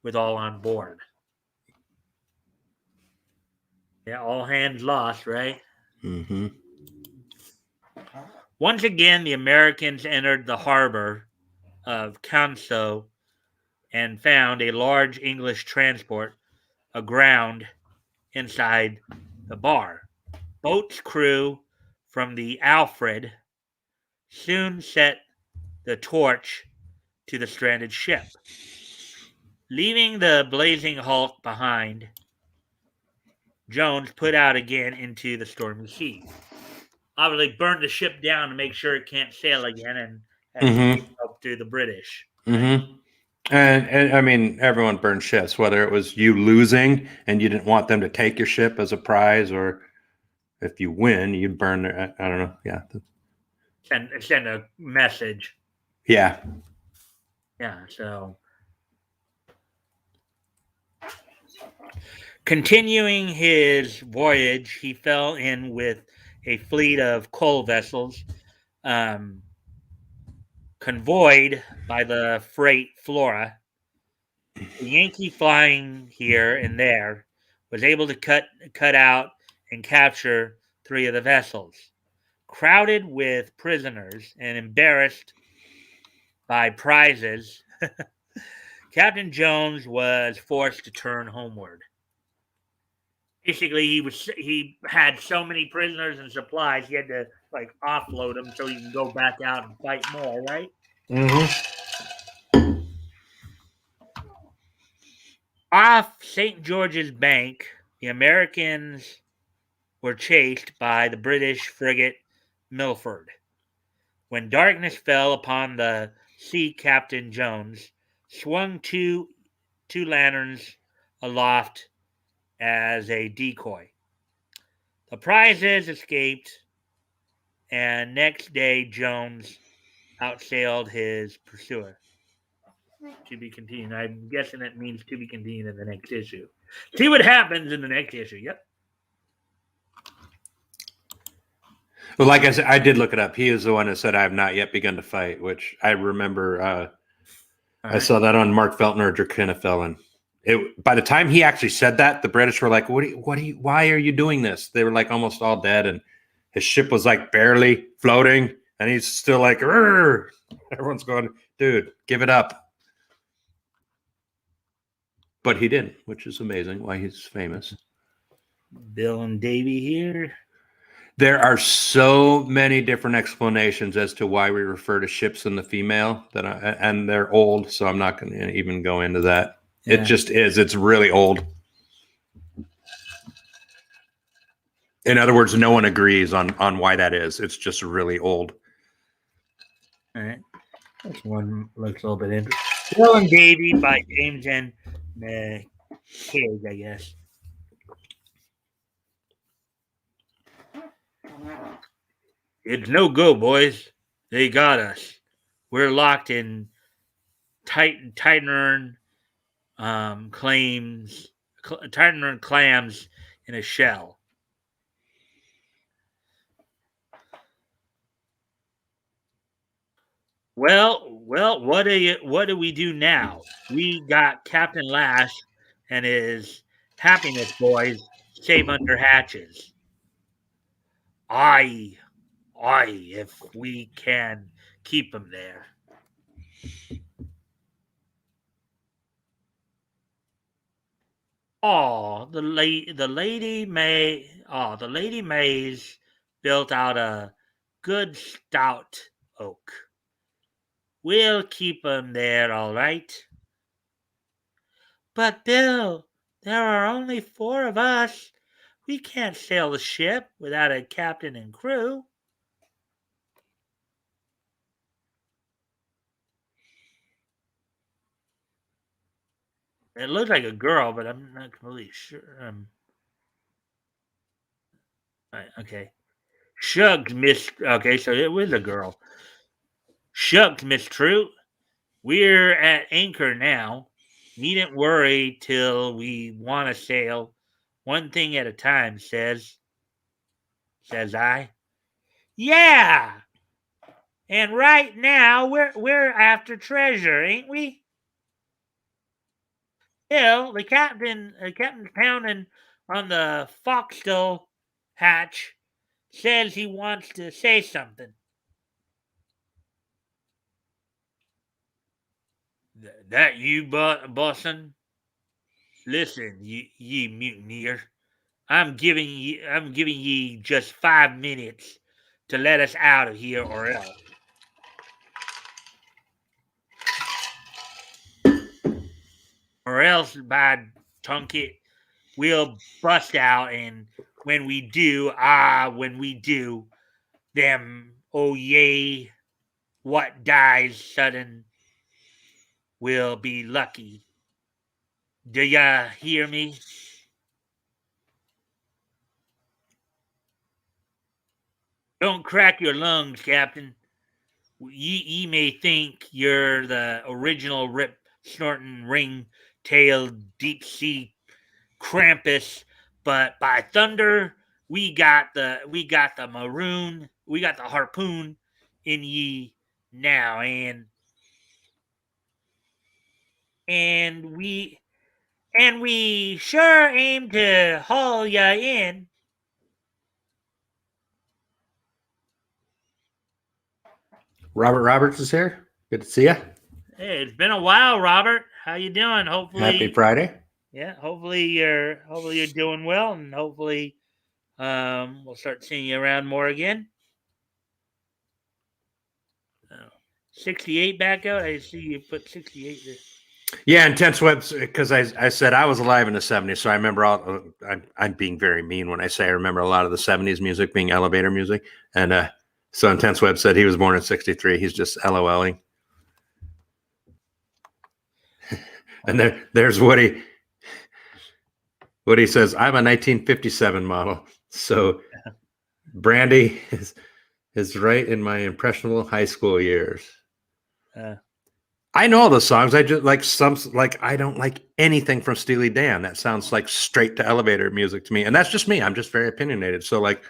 with all on board. Yeah, all hands lost, right? Mm-hmm. Once again, the Americans entered the harbor of Canso and found a large English transport aground inside the bar. Boat's crew from the Alfred soon set the torch to the stranded ship. Leaving the blazing hulk behind, Jones put out again into the stormy sea. Obviously, burned the ship down to make sure it can't sail again and help to the British. Mm-hmm. And I mean, everyone burned ships, whether it was you losing and you didn't want them to take your ship as a prize, or if you win, you burn their. I don't know. Yeah. Send a message. Yeah. Yeah. So continuing his voyage, he fell in with a fleet of coal vessels, convoyed by the freight Flora. The Yankee, flying here and there, was able to cut out and capture 3 of the vessels. Crowded with prisoners and embarrassed by prizes, Captain Jones was forced to turn homeward. Basically, he had so many prisoners and supplies, he had to like offload them so he can go back out and fight more, right? Mm-hmm. Off St. George's Bank, the Americans were chased by the British frigate Milford. When darkness fell upon the sea, Captain Jones swung two lanterns aloft as a decoy. The prizes escaped, and next day Jones outsailed his pursuer. To be continued. I'm guessing that means to be continued in the next issue. See what happens in the next issue. Yep. Well, like I said, I did look it up. He is the one that said, "I have not yet begun to fight," which I remember. I saw that on Mark Feltner or Drakina and by the time he actually said that, the British were like, why are you doing this? They were like almost all dead, and his ship was like barely floating, and he's still like, "Rrr." Everyone's going, dude, give it up. But he didn't, which is amazing why he's famous. Bill and Davey here. There are so many different explanations as to why we refer to ships in the female and they're old, so I'm not going to even go into that. Yeah. It just is. It's really old. In other words, no one agrees on why that is. It's just really old. All right. This one looks a little bit interesting. Bill and Davey by James and McKay, I guess. It's no go, boys. They got us. We're locked in Titanern clams in a shell. Well, what do we do now? We got Captain Lash and his happiness boys safe under hatches. Aye, if we can keep them there. Oh, the lady Mays built out a good stout oak. We'll keep 'em there, all right. But Bill, there are only 4 of us. We can't sail the ship without a captain and crew. It looks like a girl, but I'm not completely sure. Right, okay. Shucks, Miss. Okay, so it was a girl. Shucks, Miss True. We're at anchor now. Needn't worry till we want to sail. One thing at a time, says I. Yeah. And right now we're after treasure, ain't we? Bill, the captain's pounding on the forecastle hatch. Says he wants to say something. That you, bosun? Listen, ye mutineer. I'm giving ye just 5 minutes to let us out of here, or else. Or else, by Tunket, we'll bust out, and when we do, them, oh yay, what dies sudden will be lucky. Do ya hear me? Don't crack your lungs, Captain. Ye may think you're the original rip snorting ring tailed deep sea Krampus, but by thunder, we got the harpoon in ye now, and we sure aim to haul ya in. Robert Roberts is here. Good to see you. Hey, it's been a while, Robert. How you doing? Hopefully, Happy Friday. yeah. Hopefully you're doing well, and hopefully, we'll start seeing you around more again. 68 back out. I see you put 68 there. Yeah, Intense Webs, because I said I was alive in the 70s, so I remember all. I'm being very mean when I say I remember a lot of the 70s music being elevator music. And so Intense Web said he was born in 63. He's just LOLing. And there's Woody. Woody says, I'm a 1957 model. So Brandy is right in my impressionable high school years. I know all the songs. I just I don't like anything from Steely Dan. That sounds like straight to elevator music to me. And that's just me. I'm just very opinionated. So like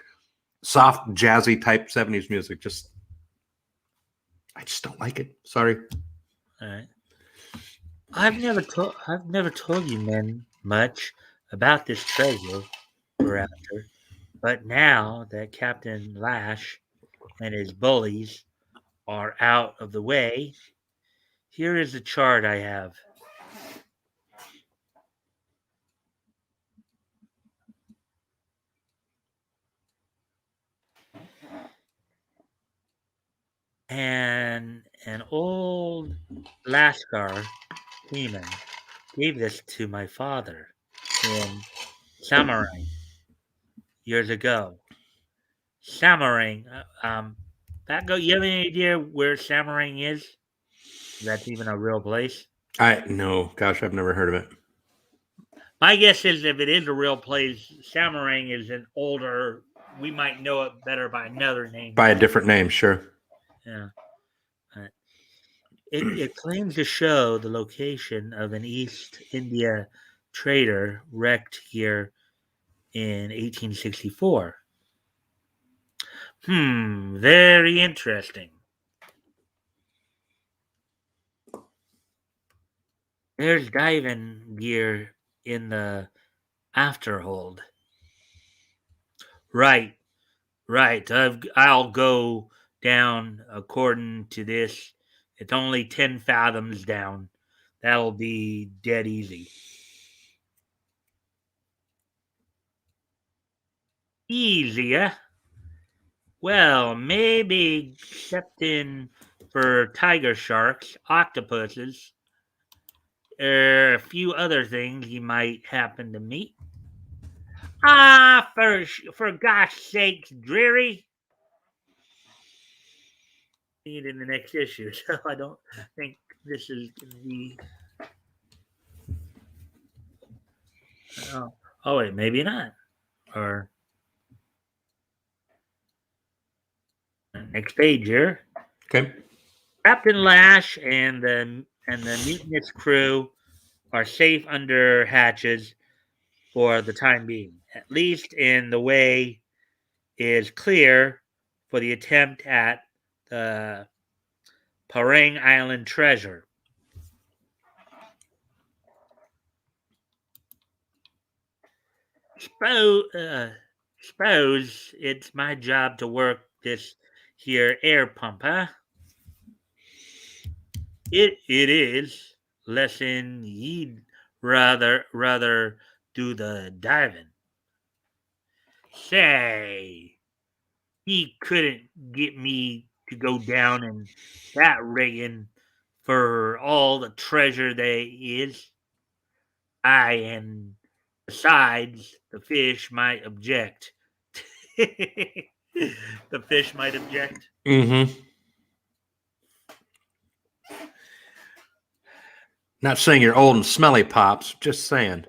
soft, jazzy type 70s music, I just don't like it. Sorry. All right. I've never told you men much about this treasure we're after, but now that Captain Lash and his bullies are out of the way, here is the chart I have. And an old Lascar demon gave this to my father in Samurai years ago. Samarang. Batgoat, you have any idea where Samarang is? If that's even a real place? No, gosh, I've never heard of it. My guess is if it is a real place, Samarang is an older. We might know it better by another name. By a different name, sure. Yeah. It claims to show the location of an East India trader wrecked here in 1864. Very interesting. There's diving gear in the afterhold. Right. I'll go down according to this. It's only 10 fathoms down. That'll be dead easy. Easier? Well, maybe excepting for tiger sharks, octopuses, a few other things you might happen to meet. For gosh sakes, Dreary. See it in the next issue, so I don't think this is going to be. Oh, wait, maybe not. Or next page here. Okay. Captain Lash and the mutinous crew are safe under hatches for the time being, at least in the way is clear for the attempt at the Parang Island treasure. Suppose it's my job to work this here air pump, huh? It is. Lesson ye'd rather do the diving. Say, he couldn't get me to go down in that rigging for all the treasure there is. And besides, the fish might object. The fish might object. Mm-hmm. Not saying you're old and smelly, Pops. Just saying.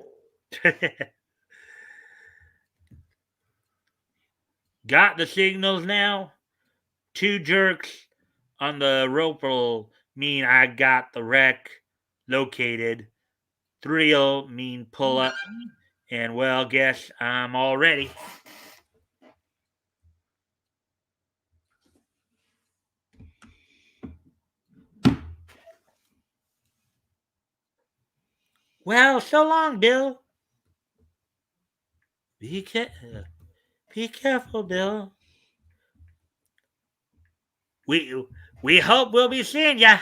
Got the signals now? 2 jerks on the rope'll mean I got the wreck located. 3'll mean pull up. And well, guess I'm all ready. Well, so long, Bill. Be, be careful, Bill. We hope we'll be seeing ya.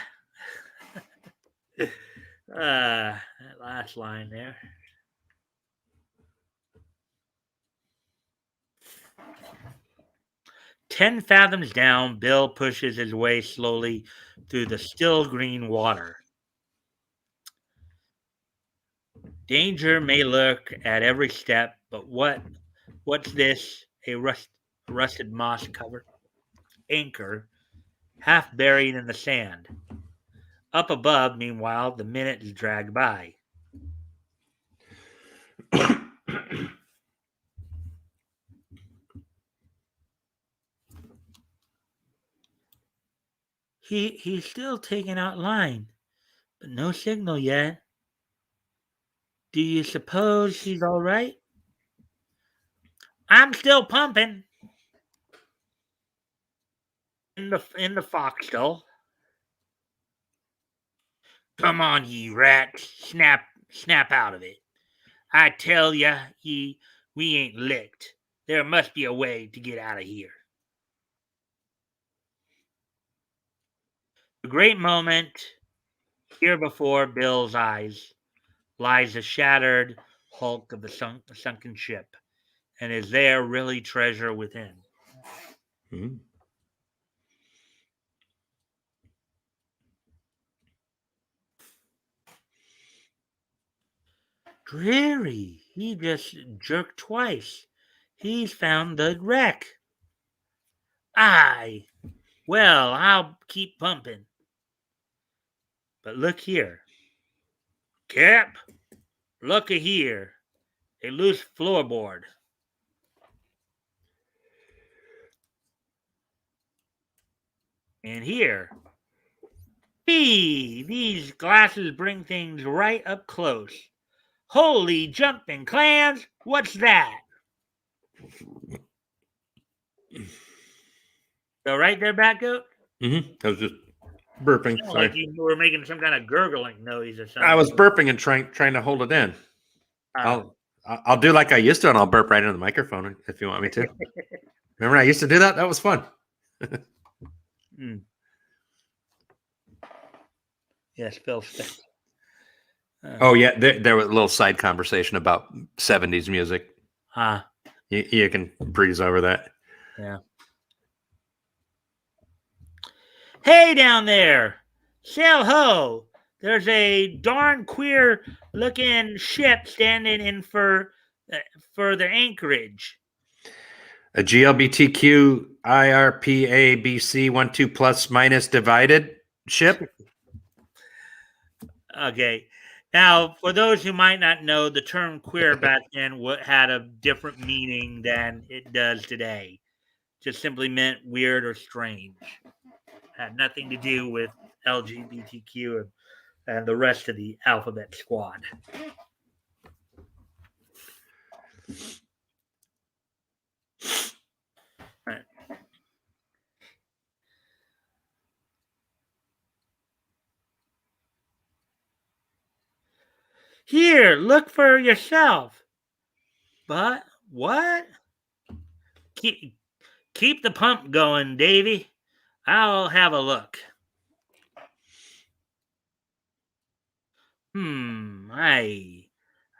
That last line there. "10 fathoms down, Bill pushes his way slowly through the still green water. Danger may lurk at every step, but what's this? A rusted moss covered anchor, half buried in the sand. Up above, meanwhile, the minutes drag by. He's still taking out line, but no signal yet. Do you suppose he's all right? I'm still pumping in the foxhole. Come on, ye rats, snap out of it. I tell ya, we ain't licked. There must be a way to get out of here. A great moment. Here before Bill's eyes lies the shattered hulk of the sunken ship, and is there really treasure within? Hmm. Dreary, he just jerked twice. He's found the wreck. Aye, well, I'll keep pumping. But look here. Cap, look a here. A loose floorboard. And here. These glasses bring things right up close. Holy jumping clams, what's that? So right there, Batgoat? Mm-hmm. I was just burping. Sounded Sorry. like you were making some kind of gurgling noise or something. I was burping and trying to hold it in. Ah. I'll do like I used to, and I'll burp right into the microphone if you want me to. Remember, I used to do that. That was fun. Yes, Phil Spence. Oh yeah, there was a little side conversation about 70s music. You can breeze over that. Yeah. Hey down there, sail ho! There's a darn queer looking ship standing in for the anchorage. A GLBTQ IRPA BC 12 minus divided ship. Okay. Now, for those who might not know, the term queer back then had a different meaning than it does today. Just simply meant weird or strange. Had nothing to do with LGBTQ and the rest of the alphabet squad. Right. Here, look for yourself. But what? Keep the pump going, Davy. I'll have a look.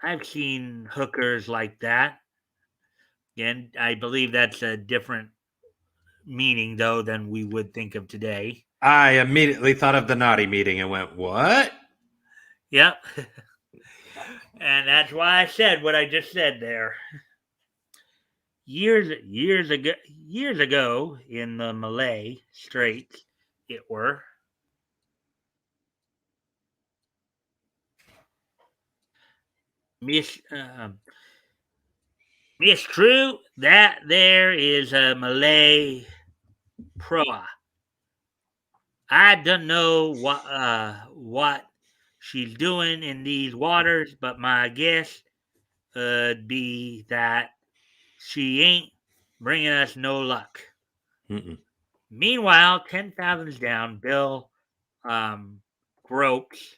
I've seen hookers like that. And I believe that's a different meaning, though, than we would think of today. I immediately thought of the naughty meeting and went, what? Yep. And that's why I said what I just said there. Years ago in the Malay Straits, it were. It's true that there is a Malay proa. I don't know what she's doing in these waters, but my guess would be that she ain't bringing us no luck. Mm-mm. Meanwhile, 10 fathoms down, Bill gropes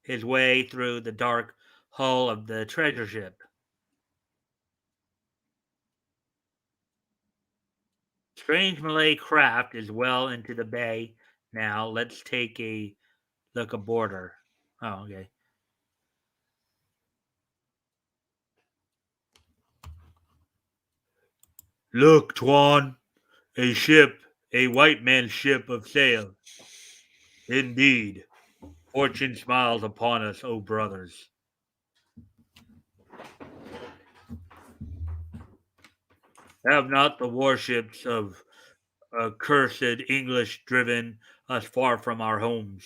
his way through the dark hull of the treasure ship. Strange Malay craft is well into the bay now. Let's take a look aboard her. Oh, okay. Look, Tuan, a ship, a white man's ship of sail. Indeed, fortune smiles upon us, O brothers. Have not the warships of accursed English driven us far from our homes?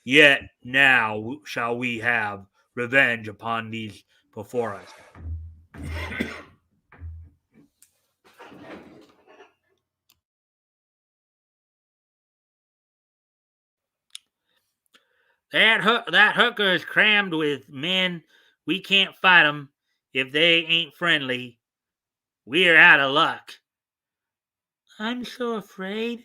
Yet now shall we have revenge upon these before us. That hooker is crammed with men. We can't fight 'em if they ain't friendly. We're out of luck. I'm so afraid.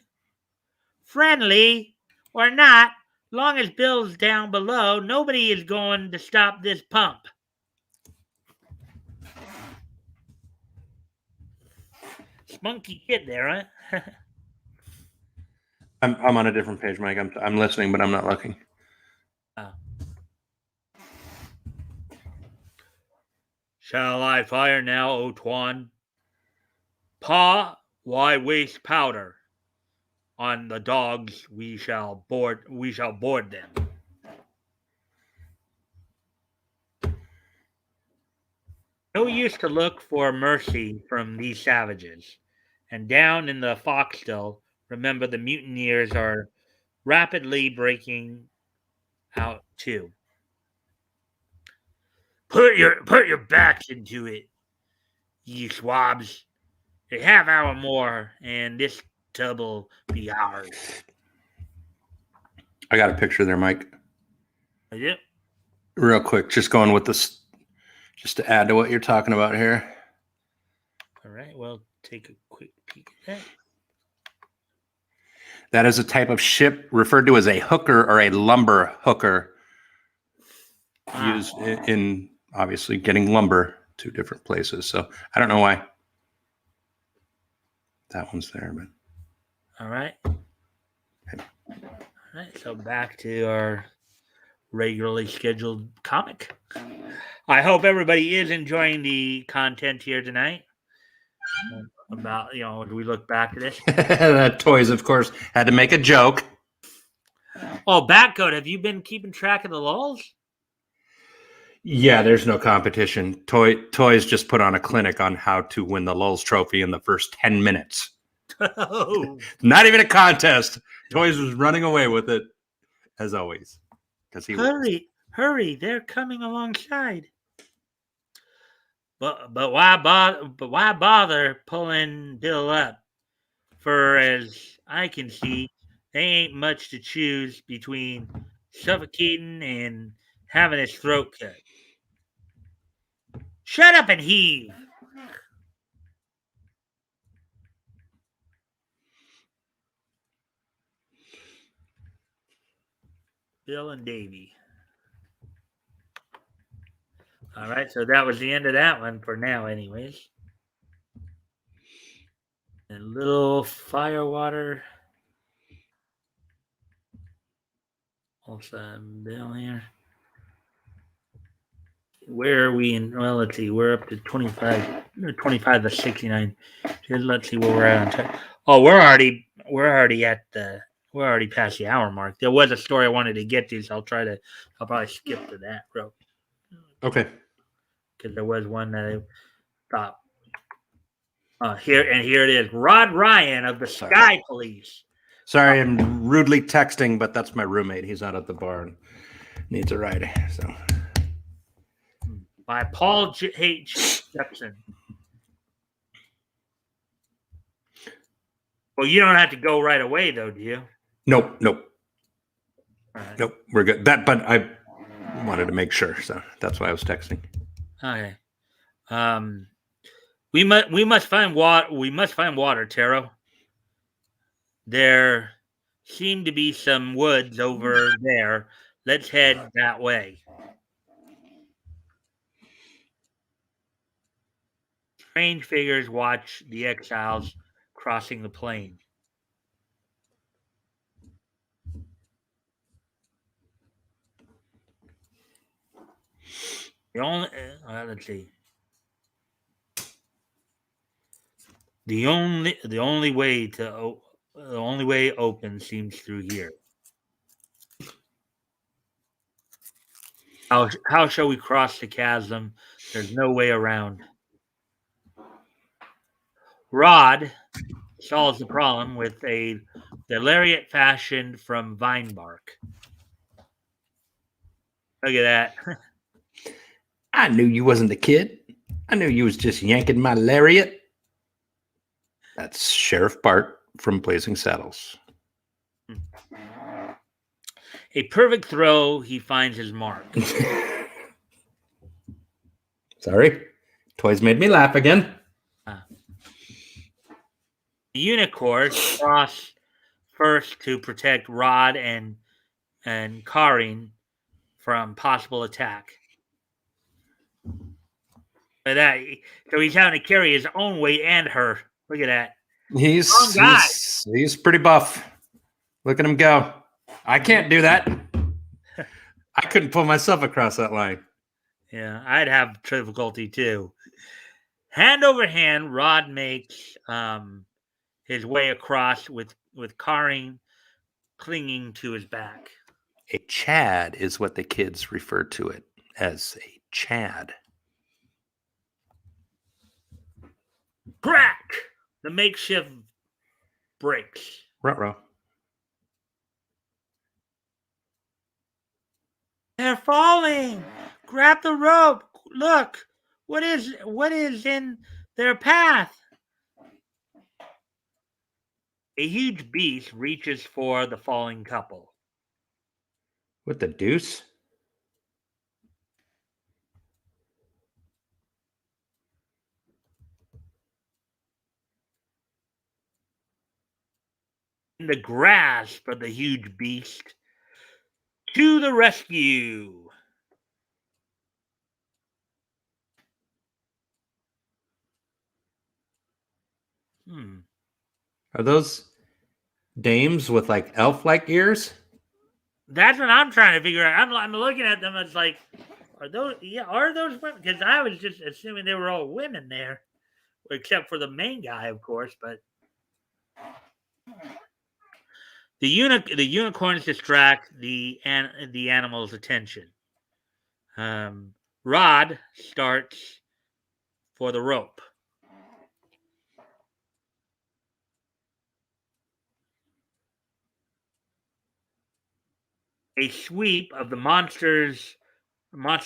Friendly or not, long as Bill's down below, nobody is going to stop this pump. Spunky kid there, huh? I'm on a different page, Mike. I'm listening, but I'm not looking. Shall I fire now, O Tuan? Pa, why waste powder? On the dogs we shall board them. No use to look for mercy from these savages. And down in the forecastle, remember the mutineers are rapidly breaking out too. Put your backs into it, ye swabs. A half hour more, and this tub'll be ours. I got a picture there, Mike. Yep. Real quick, just going with this, just to add to what you're talking about here. All right, well, take a quick peek at that. That is a type of ship referred to as a hooker or a lumber hooker, used in obviously getting lumber to different places. So I don't know why that one's there, but all right. Okay. All right, so back to our regularly scheduled comic. I hope everybody is enjoying the content here tonight. About, as we look back at this. That Toys, of course, had to make a joke. Oh, Batgoat, have you been keeping track of the lulls? Yeah, there's no competition. Toys just put on a clinic on how to win the Lulz trophy in the first 10 minutes. Oh. Not even a contest. Toys was running away with it, as always. Hurry, they're coming alongside. But why bother pulling Bill up? For as I can see, they ain't much to choose between suffocating and having his throat cut. Shut up and heave. Bill and Davy. All right, so that was the end of that one for now, anyways. And little Firewater. Also, Bill here. Where are we in? Well, let's see. We're up to 25 to 69. Let's see where we're at on time. Oh, we're already past the hour mark. There was a story I wanted to get to, so I'll probably skip to that, bro. Okay. Because there was one that I thought. Here it is. Rod Ryan of the Sky Police. Sorry, I'm rudely texting, but that's my roommate. He's out at the bar and needs a ride. So, by Paul H. steps in. Well, you don't have to go right away, though, do you? Nope. All right. Nope. We're good. But I wanted to make sure, so that's why I was texting. Okay. We must find water. We must find water, Taro. There seem to be some woods over there. Let's head that way. Strange figures watch the exiles crossing the plain. The only let's see. The only way open seems through here. How shall we cross the chasm? There's no way around. Rod solves the problem with the lariat fashioned from vine bark. Look at that. I knew you wasn't a kid. I knew you was just yanking my lariat. That's Sheriff Bart from Blazing Saddles. A perfect throw, he finds his mark. Sorry. Toys made me laugh again. The unicorns cross first to protect Rod and Karin from possible attack. Look at that. So he's having to carry his own weight and her. Look at that. He's pretty buff. Look at him go. I can't do that. I couldn't pull myself across that line. Yeah, I'd have difficulty too. Hand over hand, Rod makes his way across with Karin clinging to his back. A chad is what the kids refer to it as, a chad. Crack! The makeshift breaks. Ruh-roh. They're falling. Grab the rope. Look, what is in their path? A huge beast reaches for the falling couple. What the deuce? In the grasp of the huge beast, to the rescue. Are those dames with like elf-like ears? That's what I'm trying to figure out. I'm looking at them. It's like, are those women? Because I was just assuming they were all women there, except for the main guy, of course. But the unicorns distract the animal's attention. Rod starts for the rope. A sweep of the monster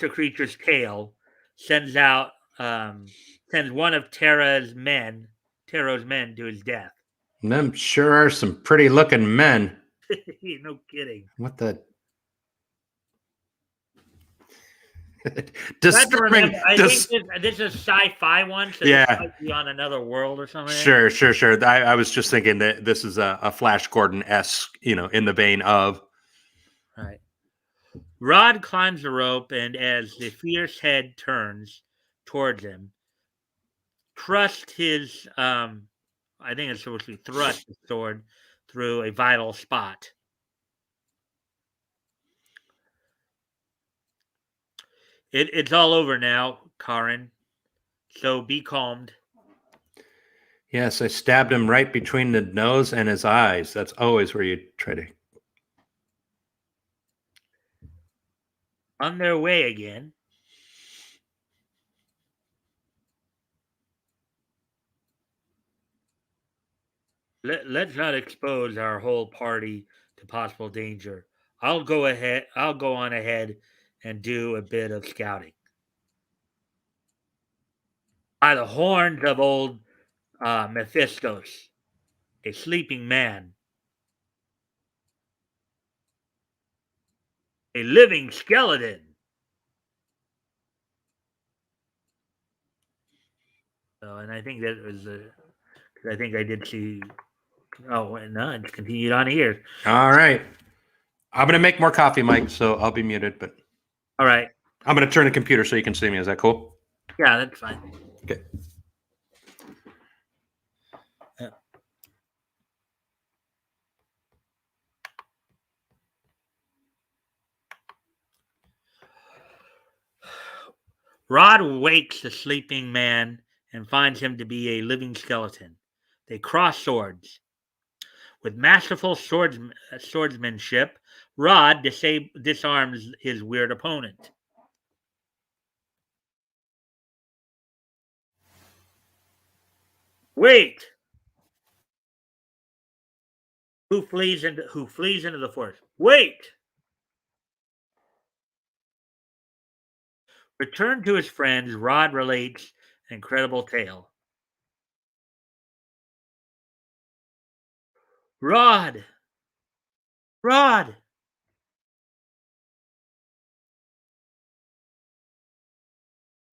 creature's tail sends one of Taro's men to his death. And them sure are some pretty looking men. No kidding. What the disturbing. I think this is a sci-fi one, so yeah, this might be on another world or something. Sure. I was just thinking that this is a Flash Gordon-esque, in the vein of. Right. Rod climbs the rope, and as the fierce head turns towards him, thrust his I think it's supposed to be thrust his sword through a vital spot. It's all over now, Karin. So be calmed. Yes, I stabbed him right between the nose and his eyes. That's always where you try to. On their way again. Let's not expose our whole party to possible danger. I'll go on ahead and do a bit of scouting. by the horns of old Mephistos, a sleeping man, a living skeleton. So, and I think that was I think I did see. Oh, no, it's continued on here. All right. I'm gonna make more coffee, Mike, so I'll be muted, but All right. I'm gonna turn the computer so you can see me. Is that cool? Yeah, that's fine. Okay. Rod wakes the sleeping man and finds him to be a living skeleton. They cross swords. With masterful swordsmanship, Rod disarms his weird opponent. Wait! Who flees into the forest? Wait! Returned to his friends, Rod relates an incredible tale. Rod! Rod!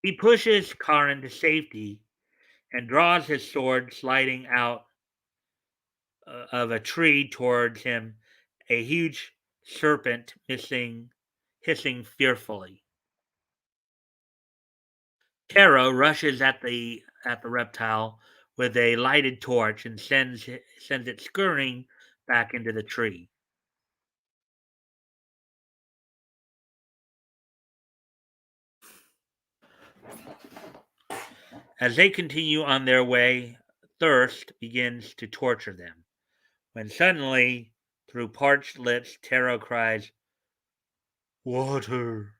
He pushes Karin to safety and draws his sword, sliding out of a tree towards him, a huge serpent hissing fearfully. Taro rushes at the reptile with a lighted torch and sends it scurrying back into the tree. As they continue on their way, thirst begins to torture them. When suddenly, through parched lips, Taro cries, "Water!"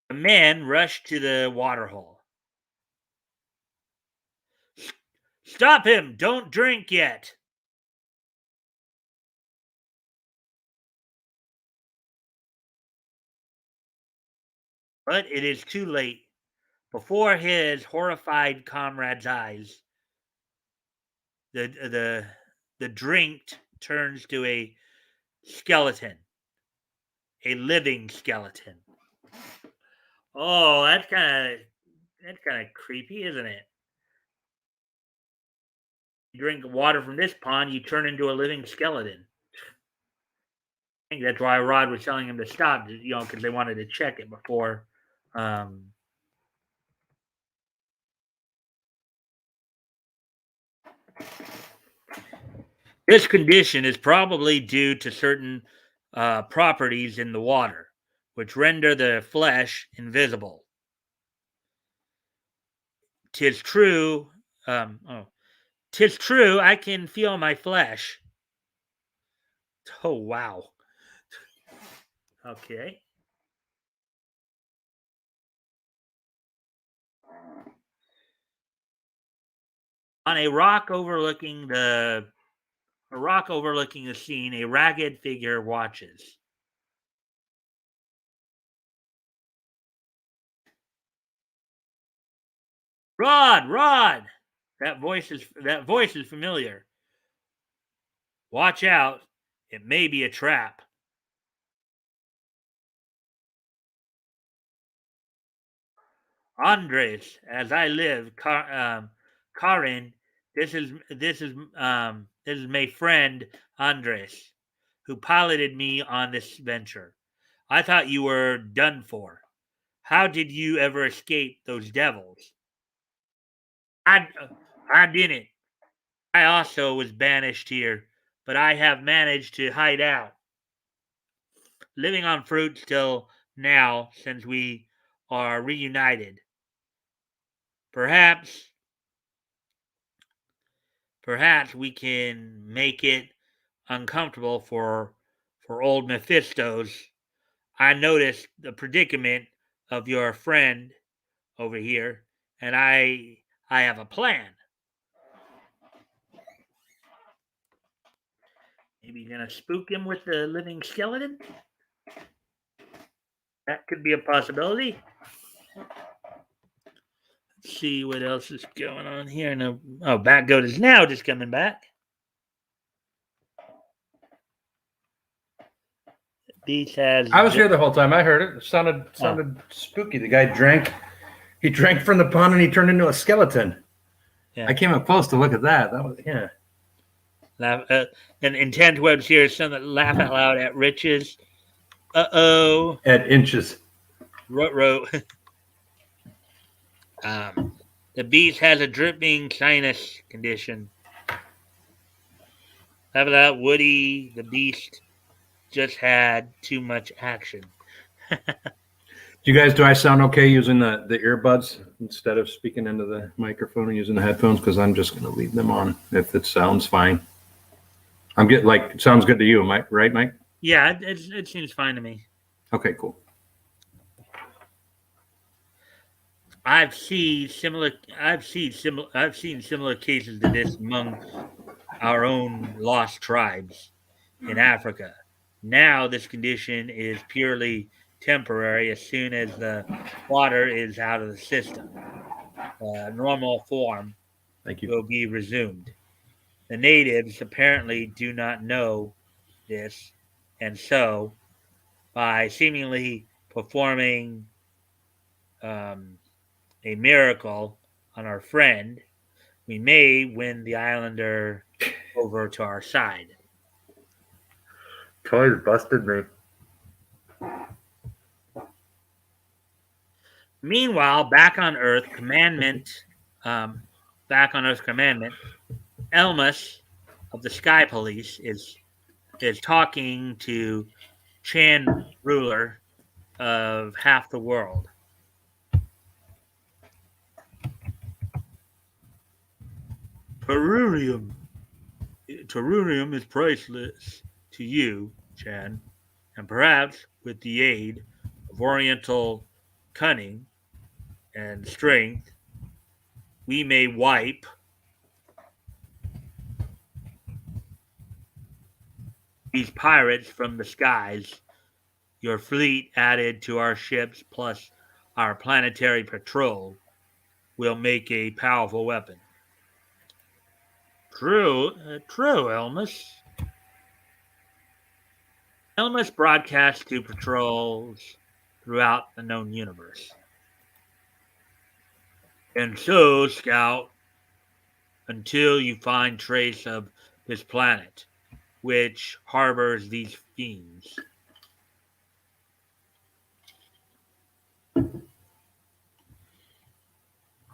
The men rush to the waterhole. "Stop him! Don't drink yet!" But it is too late. Before his horrified comrade's eyes, the drink turns to a skeleton, a living skeleton. Oh, that's kind of creepy, isn't it? You drink water from this pond, you turn into a living skeleton. I think that's why Rod was telling him to stop, because they wanted to check it before. This condition is probably due to certain properties in the water, which render the flesh invisible. 'Tis true. 'Tis true. I can feel my flesh. Oh wow. Okay. On a rock overlooking the scene, a ragged figure watches. Rod, Rod! That voice is familiar. Watch out. It may be a trap. Andres, as I live, Karin, this is my friend Andres, who piloted me on this venture. I thought you were done for. How did you ever escape those devils? I didn't. I also was banished here, but I have managed to hide out, living on fruit still now since we are reunited. Perhaps we can make it uncomfortable for old Mephistos. I noticed the predicament of your friend over here, and I have a plan. Maybe you're gonna spook him with the living skeleton? That could be a possibility. Let's see what else is going on here. No, Batgoat is now just coming back. Beast has. I was here the whole time. I heard it. It sounded spooky. The guy drank. He drank from the pond and he turned into a skeleton. Yeah. I came up close to look at that. That was And intent webs here. Some that laugh out loud at riches. Uh-oh. At inches. Ruh-roh. The beast has a dripping sinus condition. How about that? Woody, the beast, just had too much action. Do I sound okay using the earbuds instead of speaking into the microphone and using the headphones? Because I'm just going to leave them on if it sounds fine. I'm getting it sounds good to you, Mike, right, Mike? Yeah, it seems fine to me. Okay, cool. I've seen similar cases to this among our own lost tribes in Africa. Now this condition is purely temporary as soon as the water is out of the system. Normal form will be resumed. The natives apparently do not know this, and so by seemingly performing a miracle on our friend, we may win the islander over to our side. Toys busted me. Meanwhile, back on Earth, Commandment, Elmas of the Sky Police is talking to Chan, ruler of half the world. Terrurium is priceless to you, Chan, and perhaps with the aid of Oriental cunning and strength, we may wipe these pirates from the skies. Your fleet added to our ships plus our planetary patrol will make a powerful weapon. True, Elmas. Elmas broadcasts to patrols throughout the known universe. And so, Scout, until you find trace of this planet, which harbors these fiends.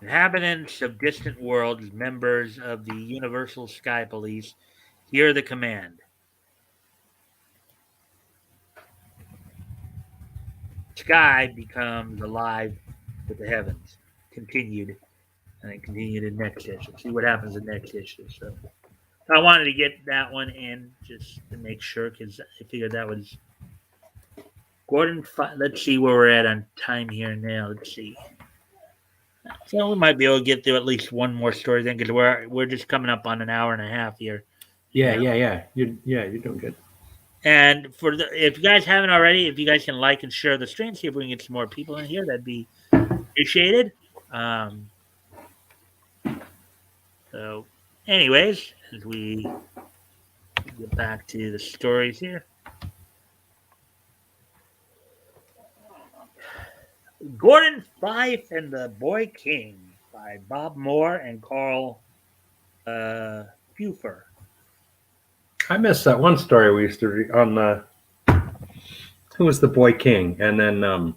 Inhabitants of distant worlds, members of the Universal Sky Police, hear the command. Sky becomes alive with the heavens. Continued. And then continued in next issue. See what happens in next issue. So I wanted to get that one in just to make sure because I figured that was Gordon. Let's see where we're at on time here now. Let's see. So we might be able to get through at least one more story then, because we're just coming up on an hour and a half here. Yeah. You're doing good. And if you guys haven't already, if you guys can like and share the stream, see if we can get some more people in here, that'd be appreciated. So, anyways, as we get back to the stories here. Gordon Fife and the Boy King by Bob Moore and Carl Puffer. I missed that one story we used to read on who was the Boy King, and then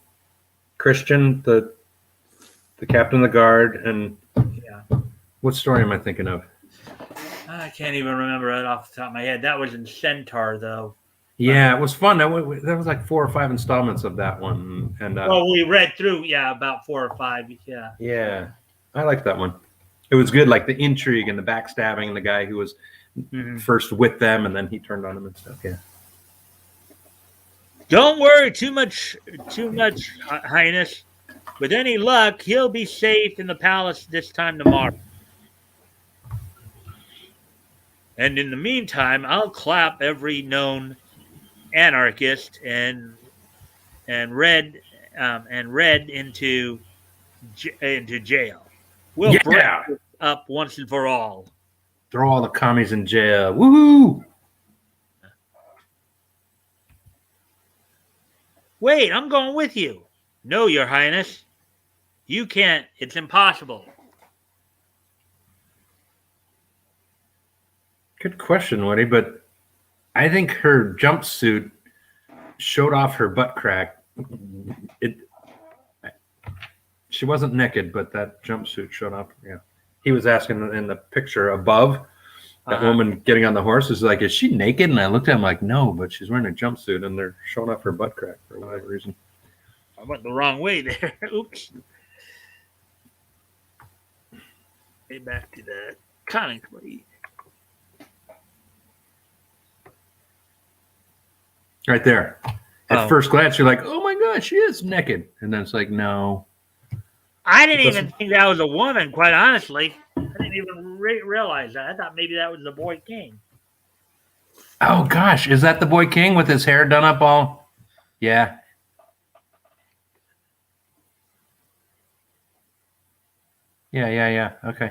Christian, the captain of the guard, and what story am I thinking of? I can't even remember right off the top of my head. That was in Centaur, though. Yeah, it was fun. There was like 4 or 5 installments of that one, and we read through about 4 or 5. Yeah, I liked that one. It was good, like the intrigue and the backstabbing, and the guy who was first with them, and then he turned on them and stuff. Yeah. Don't worry too much, Highness. With any luck, he'll be safe in the palace this time tomorrow. And in the meantime, I'll clap every known anarchist and and read into jail. We'll break Yeah. this up once and for all. Throw all the commies in jail. Woohoo! Wait, I'm going with you. No, Your Highness. You can't. It's impossible. Good question, Woody, but I think her jumpsuit showed off her butt crack. She wasn't naked, but that jumpsuit showed off. Yeah. He was asking in the picture above, that woman getting on the horse is like, is she naked? And I looked at him like, no, but she's wearing a jumpsuit and they're showing off her butt crack for whatever reason. I went the wrong way there. Oops. Get back to the comics, please. Right there. At first glance, you're like, oh my God, she is naked. And then it's like, no. I didn't even think that was a woman, quite honestly. I didn't even realize that. I thought maybe that was the Boy King. Oh gosh, is that the Boy King with his hair done up all? Yeah. Yeah. Okay.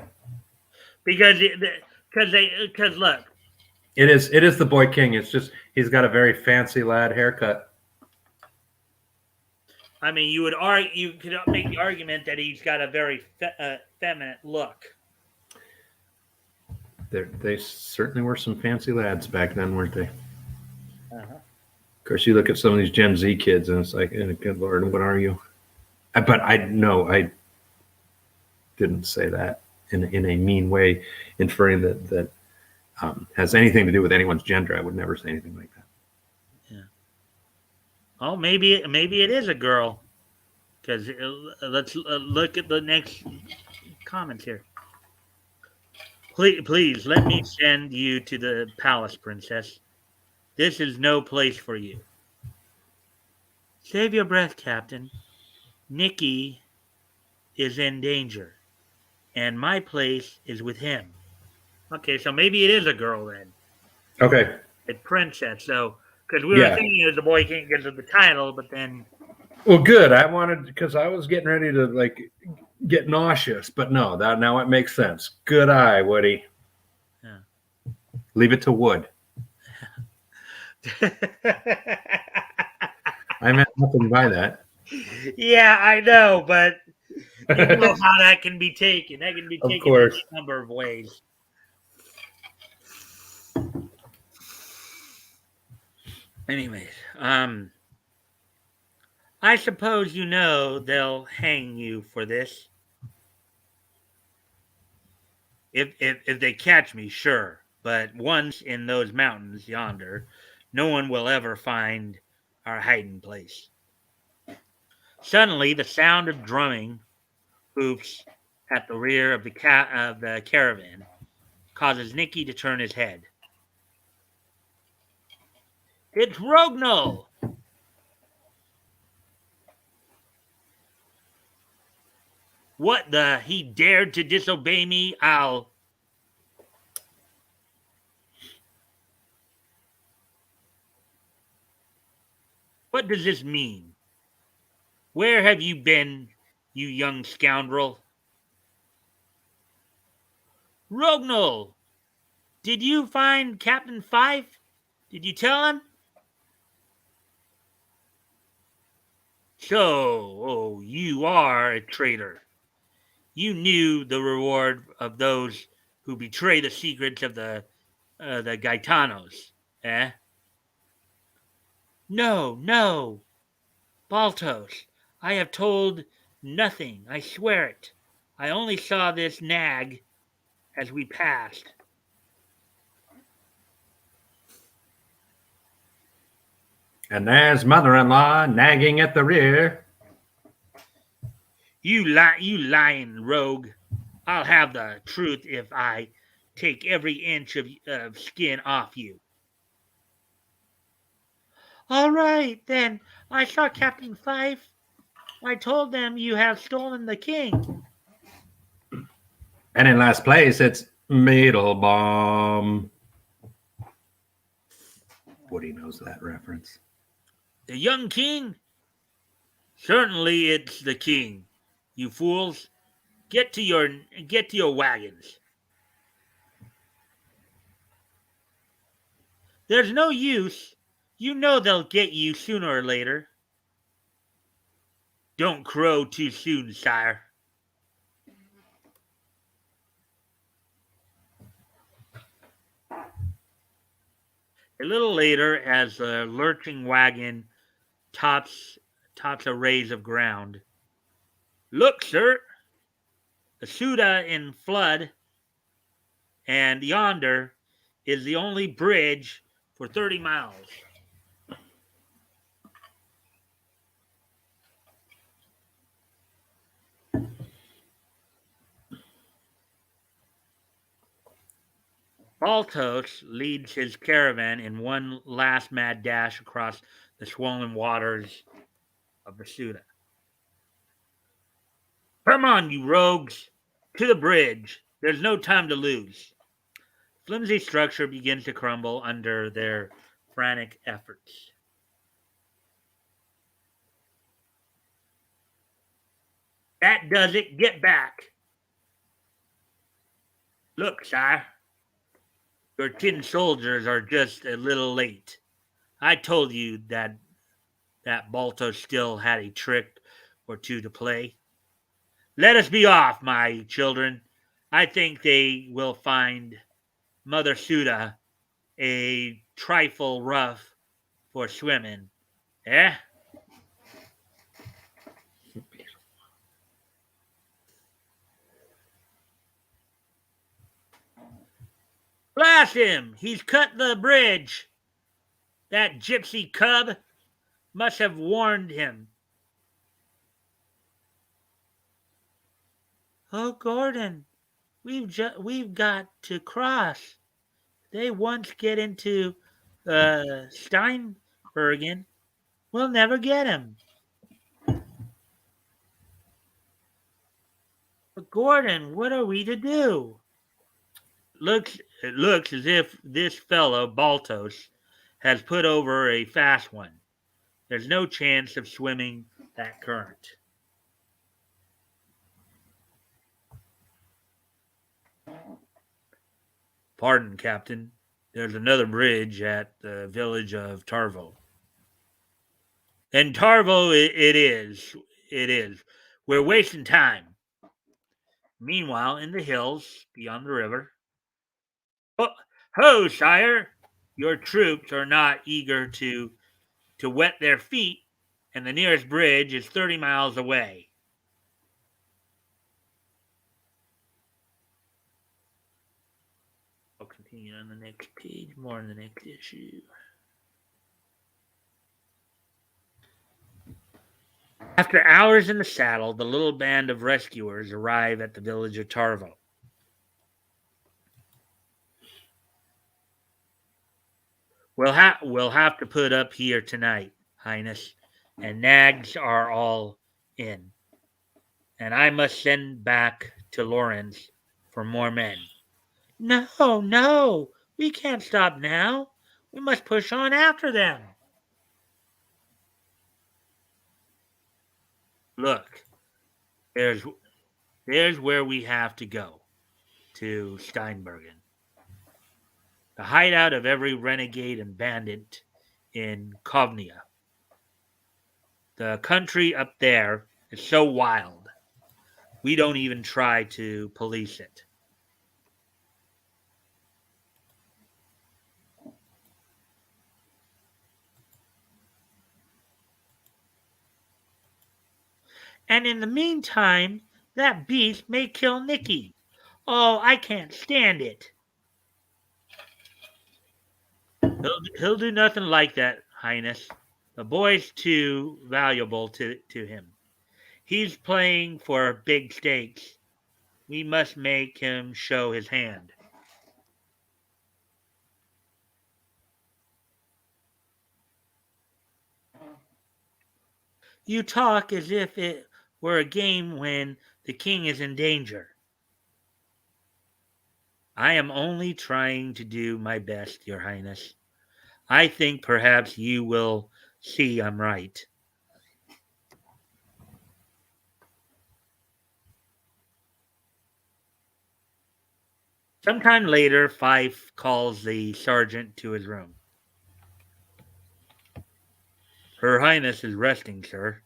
Because look, It is the Boy King. It's just he's got a very fancy lad haircut. I mean, you could make the argument that he's got a very feminine look. They certainly were some fancy lads back then, weren't they? Uh-huh. Of course, you look at some of these Gen Z kids, and it's like, good Lord, what are you? But I didn't say that in a mean way, inferring that has anything to do with anyone's gender. I would never say anything like that. Yeah. Oh, maybe it is a girl. Because let's look at the next comments here. Please let me send you to the palace, princess. This is no place for you. Save your breath, Captain. Nikki is in danger, and my place is with him. Okay, so maybe it is a girl then. Okay. It's princess. So because we were thinking it was the Boy King because of the title, but then. Well, good. I wanted because I was getting ready to get nauseous, but no, now it makes sense. Good eye, Woody. Yeah. Leave it to Wood. I meant nothing by that. Yeah, I know, but you know how that can be taken. That can be taken in a number of ways. Anyways, I suppose you know they'll hang you for this. If they catch me, sure. But once in those mountains yonder, no one will ever find our hiding place. Suddenly, the sound of drumming hoofs at the rear of the caravan causes Nicky to turn his head. It's Rognall! What the? He dared to disobey me? What does this mean? Where have you been, you young scoundrel? Rognall! Did you find Captain Fife? Did you tell him? So, you are a traitor. You knew the reward of those who betray the secrets of the Gaetanos, eh? No. Baltos, I have told nothing, I swear it. I only saw this nag as we passed. And there's mother-in-law nagging at the rear. You lying rogue. I'll have the truth if I take every inch of skin off you. All right, then. I saw Captain Fife. I told them you have stolen the king. And in last place, it's Meatlebomb. Woody knows that reference. The young king? Certainly it's the king. You fools, get to your wagons. There's no use. You know they'll get you sooner or later. Don't crow too soon, sire. A little later, as the lurching wagon tops a raise of ground. Look, sir, the Suda in flood, and yonder is the only bridge for 30 miles. Baltos leads his caravan in one last mad dash across the swollen waters of the Suda. Come on, you rogues! To the bridge! There's no time to lose. Flimsy structure begins to crumble under their frantic efforts. That does it. Get back. Look, sire, your tin soldiers are just a little late. I told you that Balto still had a trick or two to play. Let us be off, my children. I think they will find Mother Suda a trifle rough for swimming. Eh? Blast him! He's cut the bridge. That gypsy cub must have warned him. Oh, Gordon, we've got to cross. They once get into Steinbergen, we'll never get him. But Gordon, what are we to do? It looks as if this fellow Baltos has put over a fast one. There's no chance of swimming that current. Pardon, Captain. There's another bridge at the village of Tarvo. And Tarvo it is. It is. We're wasting time. Meanwhile, in the hills beyond the river. Oh, ho, sire! Your troops are not eager to wet their feet, and the nearest bridge is 30 miles away. I'll continue on the next page, more in the next issue. After hours in the saddle, the little band of rescuers arrive at the village of Tarvo. We'll have to put up here tonight, Highness, and nags are all in. And I must send back to Lawrence for more men. No, no, we can't stop now. We must push on after them. Look, there's where we have to go, to Steinbergen, the hideout of every renegade and bandit in Kovnia. The country up there is so wild, we don't even try to police it. And in the meantime, that beast may kill Nicky. Oh, I can't stand it. He'll do nothing like that, Highness. The boy's too valuable to him. He's playing for big stakes. We must make him show his hand. You talk as if it were a game when the king is in danger. I am only trying to do my best, Your Highness. I think perhaps you will see I'm right. Sometime later, Fife calls the sergeant to his room. Her Highness is resting, sir.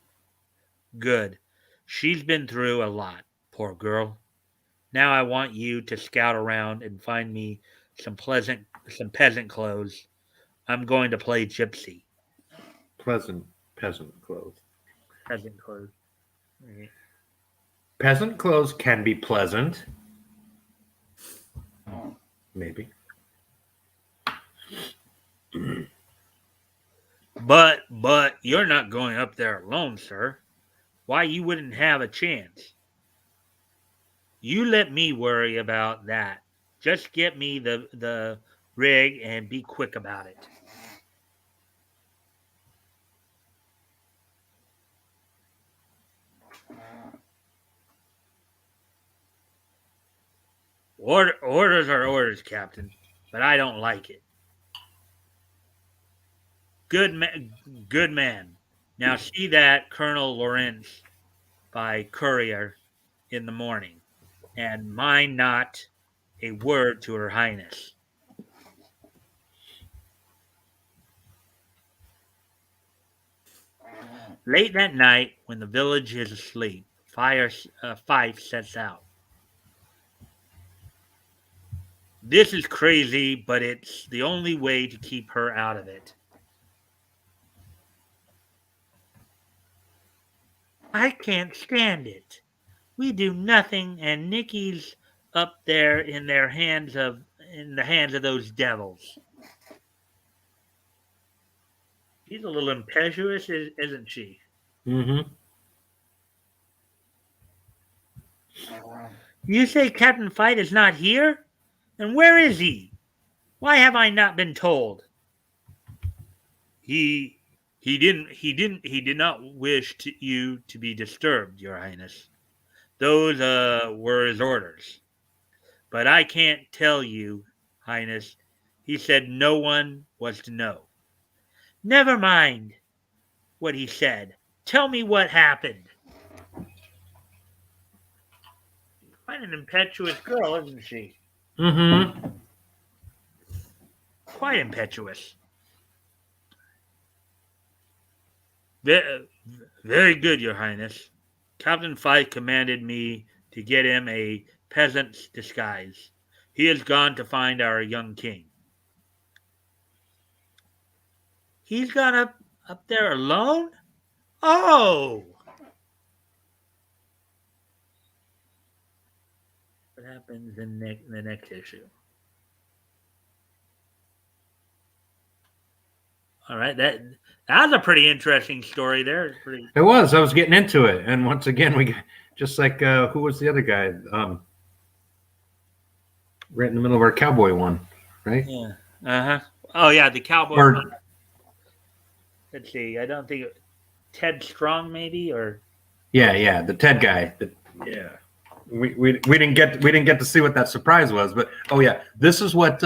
Good. She's been through a lot, poor girl. Now I want you to scout around and find me some peasant clothes. I'm going to play gypsy. Pleasant peasant clothes. Peasant clothes. Right. Peasant clothes can be pleasant. Maybe. But you're not going up there alone, sir. Why, you wouldn't have a chance. You let me worry about that. Just get me the rig and be quick about it. Orders are orders, Captain, but I don't like it. Good man. Now see that Colonel Lawrence by courier in the morning, and mind not a word to Her Highness. Late that night, when the village is asleep, Fife sets out. This is crazy, but it's the only way to keep her out of it. I can't stand it. We do nothing, and Nikki's up there in the hands of those devils. She's a little impetuous, isn't she? Mm-hmm. You say Captain Fight is not here? And where is he? Why have I not been told? He did not wish you to be disturbed, Your Highness. Those were his orders. But I can't tell you, Highness. He said no one was to know. Never mind what he said. Tell me what happened. Quite an impetuous girl, isn't she? Mm-hmm. Quite impetuous. Very good, Your Highness. Captain Fife commanded me to get him a peasant's disguise. He has gone to find our young king. He's gone up there alone? Oh! What happens in the next issue? All right, that was a pretty interesting story there. It was. I was getting into it, and once again, we got just like who was the other guy? Right in the middle of our cowboy one, right? Yeah. Uh-huh. Oh yeah, the cowboy. Let's see. I don't think Ted Strong, maybe, or yeah, the Ted guy. Yeah, we didn't get to see what that surprise was, but oh yeah, this is what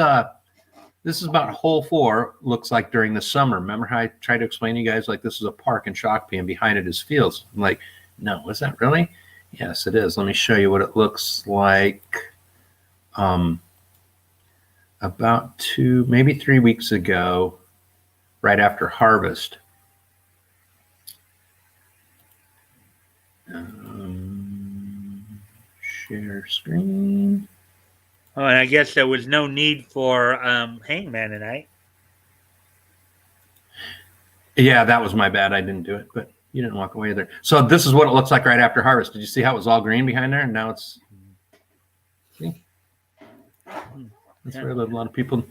this is about Hole 4 looks like during the summer. Remember how I tried to explain to you guys like this is a park in Shakopee and behind it is fields. I'm like, no, is that really? Yes, it is. Let me show you what it looks like. About 2, maybe 3 weeks ago, right after harvest. Share screen. Oh, and I guess there was no need for Hangman tonight. Yeah, that was my bad. I didn't do it, but you didn't walk away either. So this is what it looks like right after harvest. Did you see how it was all green behind there? And now it's, see? That's where a lot of people,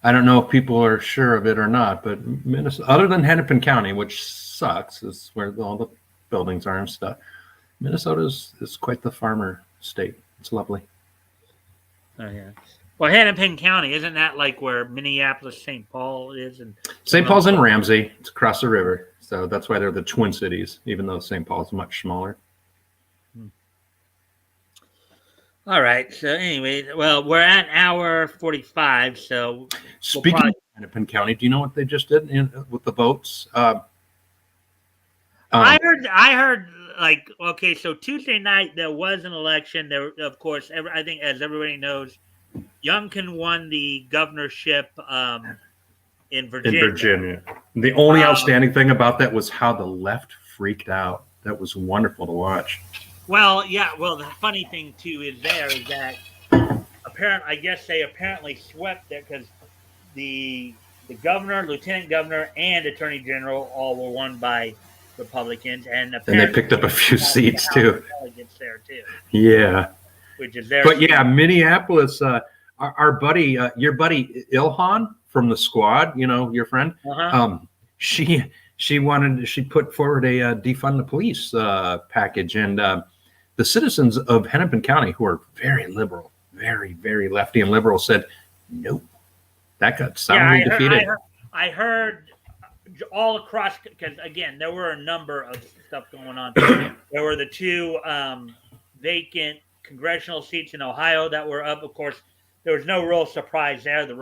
I don't know if people are sure of it or not, but Minnesota, other than Hennepin County, which sucks, is where all the buildings are and stuff. Minnesota is quite the farmer state. It's lovely. Oh yeah. Well, Hennepin County, isn't that like where Minneapolis, St. Paul is? And St. Paul's in Ramsey. It's across the river, so that's why they're the Twin Cities, even though St. Paul's much smaller. All right. So anyway, well, we're at hour 45. So speaking of Hennepin County, do you know what they just did with the votes? I heard. Like, okay, so Tuesday night there was an election. There, of course, I think as everybody knows, Youngkin won the governorship in In Virginia. Virginia. The only outstanding thing about that was how the left freaked out. That was wonderful to watch. Well, yeah. Well, the funny thing too is that I guess they apparently swept it because the governor, lieutenant governor, and attorney general all were won by Republicans, and they picked up a few seats too. Delegates there too. Yeah, which is there. But yeah, Minneapolis. Our buddy, your buddy Ilhan from the squad. You know, your friend. She put forward a defund the police package, and the citizens of Hennepin County, who are very liberal, very, very lefty and liberal, said nope. That got soundly defeated. I heard all across, because again, there were a number of stuff going on. There were the 2 vacant congressional seats in Ohio that were up. Of course, there was no real surprise there. The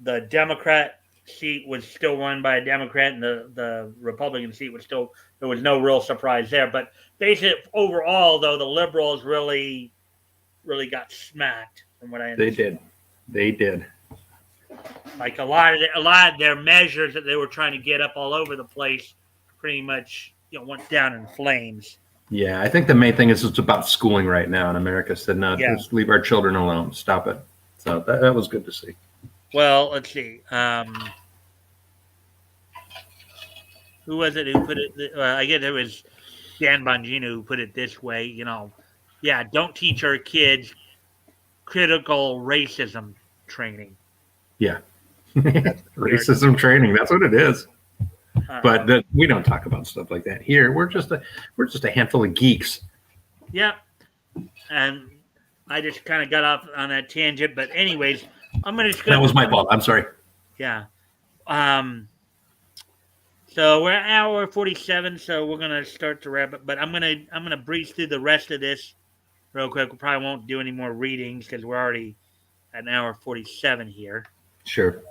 the Democrat seat was still won by a Democrat, and the Republican seat was still. There was no real surprise there. But basically, overall, though, the liberals really got smacked. From what I understand. They did. Like a lot of their measures that they were trying to get up all over the place, pretty much went down in flames. Yeah, I think the main thing is it's about schooling right now, and America said no, just leave our children alone, stop it. So that was good to see. Well, let's see. Who was it who put it? I guess it was Dan Bongino who put it this way. Don't teach our kids critical racism training. Yeah. Racism training. That's what it is. But we don't talk about stuff like that here. We're just a handful of geeks. Yeah. And I just kind of got off on that tangent. But anyways, that was my fault. I'm sorry. Yeah. So we're at hour 47, so we're gonna start to wrap up. But I'm gonna breeze through the rest of this real quick. We probably won't do any more readings because we're already at an hour 47 here. Sure.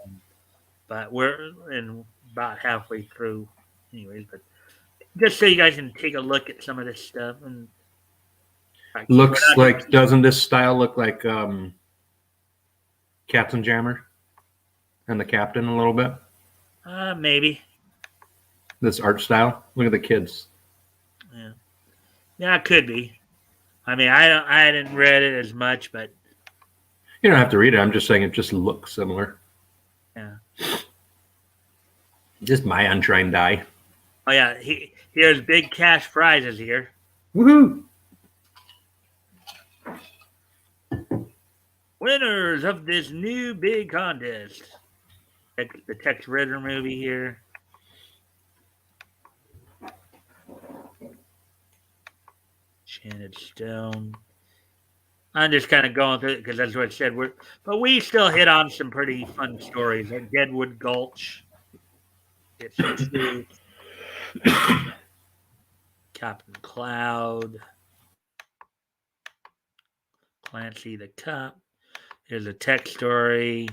But we're in about halfway through anyways. But just so you guys can take a look at some of this stuff. And doesn't this style look like Captain Jammer and the Captain a little bit? Maybe. This art style? Look at the kids. Yeah, it could be. I mean, I didn't read it as much, but you don't have to read it. I'm just saying it just looks similar. Yeah. Just my untrained eye. Oh yeah, here's big cash prizes here. Woohoo! Winners of this new big contest. The Tex Ritter movie here. Shannon Stone. I'm just kind of going through it because that's what I said. But we still hit on some pretty fun stories like Deadwood Gulch. Captain Cloud. Clancy the Cop. There's a tech story.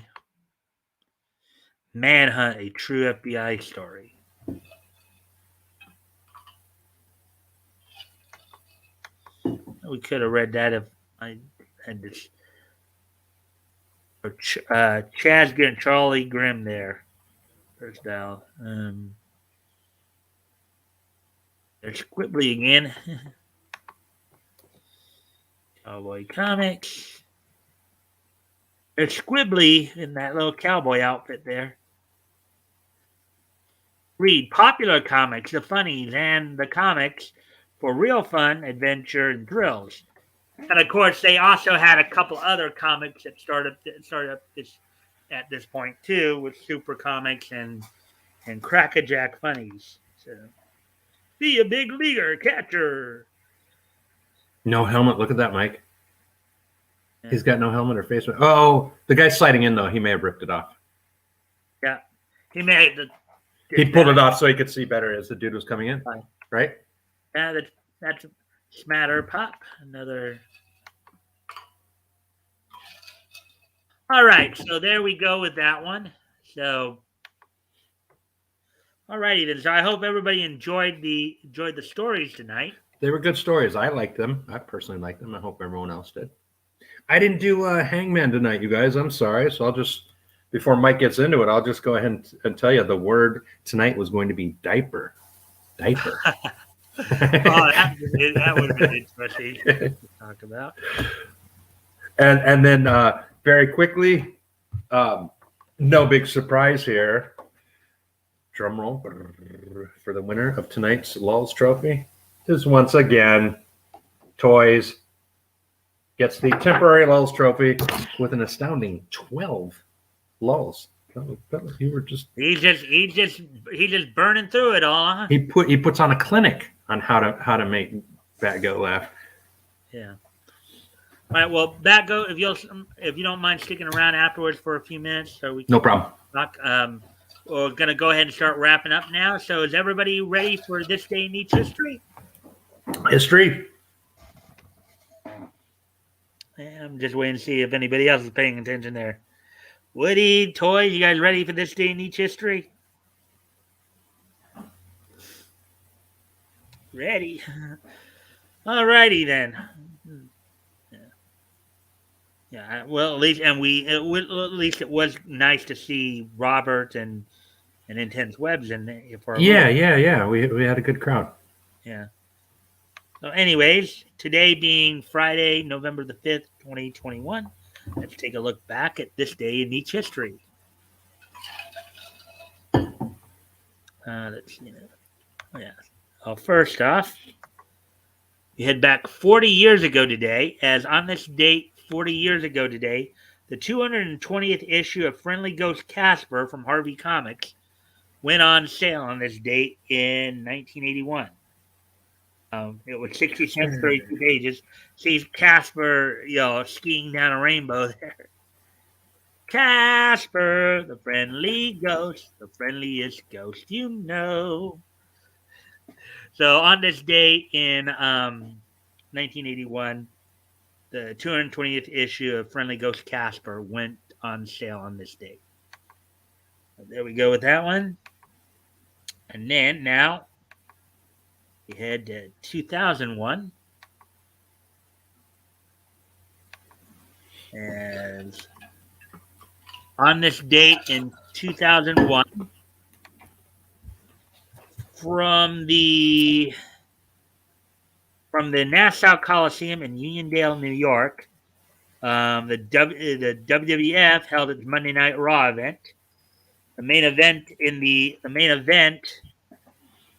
Manhunt, a true FBI story. We could have read that if I had this. Chaz getting Charlie Grimm there. First down. There's Quibbly again. Cowboy Comics. There's Squibbly in that little cowboy outfit there. Read popular comics, the funnies, and the comics for real fun, adventure, and thrills. And of course, they also had a couple other comics that started up at this point too, with Super Comics and Crackerjack Funnies. So, be a big leaguer catcher. No helmet. Look at that, Mike. Yeah. He's got no helmet or face. Oh, the guy sliding in though, he may have ripped it off. Yeah, he may. He pulled it off so he could see better as the dude was coming in, right? Yeah, that's Smatter Pop. Another. All right, so there we go with that one. So, all righty then. So I hope everybody enjoyed the stories tonight. They were good stories. I liked them. I personally liked them. I hope everyone else did. I didn't do Hangman tonight, you guys. I'm sorry. So I'll just, before Mike gets into it, I'll just go ahead and tell you the word tonight was going to be diaper. Diaper. That would have been interesting to talk about. And then very quickly, no big surprise here. Drum roll for the winner of tonight's Lulz Trophy is once again Toys. Gets the temporary Lulz Trophy with an astounding 12 Lulz. You were just he's just burning through it all. Huh? He puts on a clinic on how to make Batgoat laugh. Yeah. All right. Well, Batgoat, if you don't mind sticking around afterwards for a few minutes, so we can No problem. talk. We're gonna go ahead and start wrapping up now. So, is everybody ready for this day in each history? History. I'm just waiting to see if anybody else is paying attention there. Woody, Toys, you guys ready for this day in each history? Ready. All righty then. Yeah. Well, at least it was nice to see Robert and Intense Webs in there for a Yeah. We had a good crowd. Yeah. So, anyways, today being Friday, November the 5th, 2021, let's take a look back at this day in each history. Let's see. Yeah. Well, first off, we head back 40 years ago today, as on this date, 40 years ago today, the 220th issue of Friendly Ghost Casper from Harvey Comics went on sale on this date in 1981. It was 60 cents, 32 pages. Sees Casper, skiing down a rainbow there. Casper, the friendly ghost, the friendliest ghost you know. So on this day in 1981, the 220th issue of Friendly Ghost Casper went on sale on this day. There we go with that one. And then now we head to 2001. And on this date in 2001, from the Nassau Coliseum in Uniondale, New York, the WWF held its Monday Night Raw event. The main event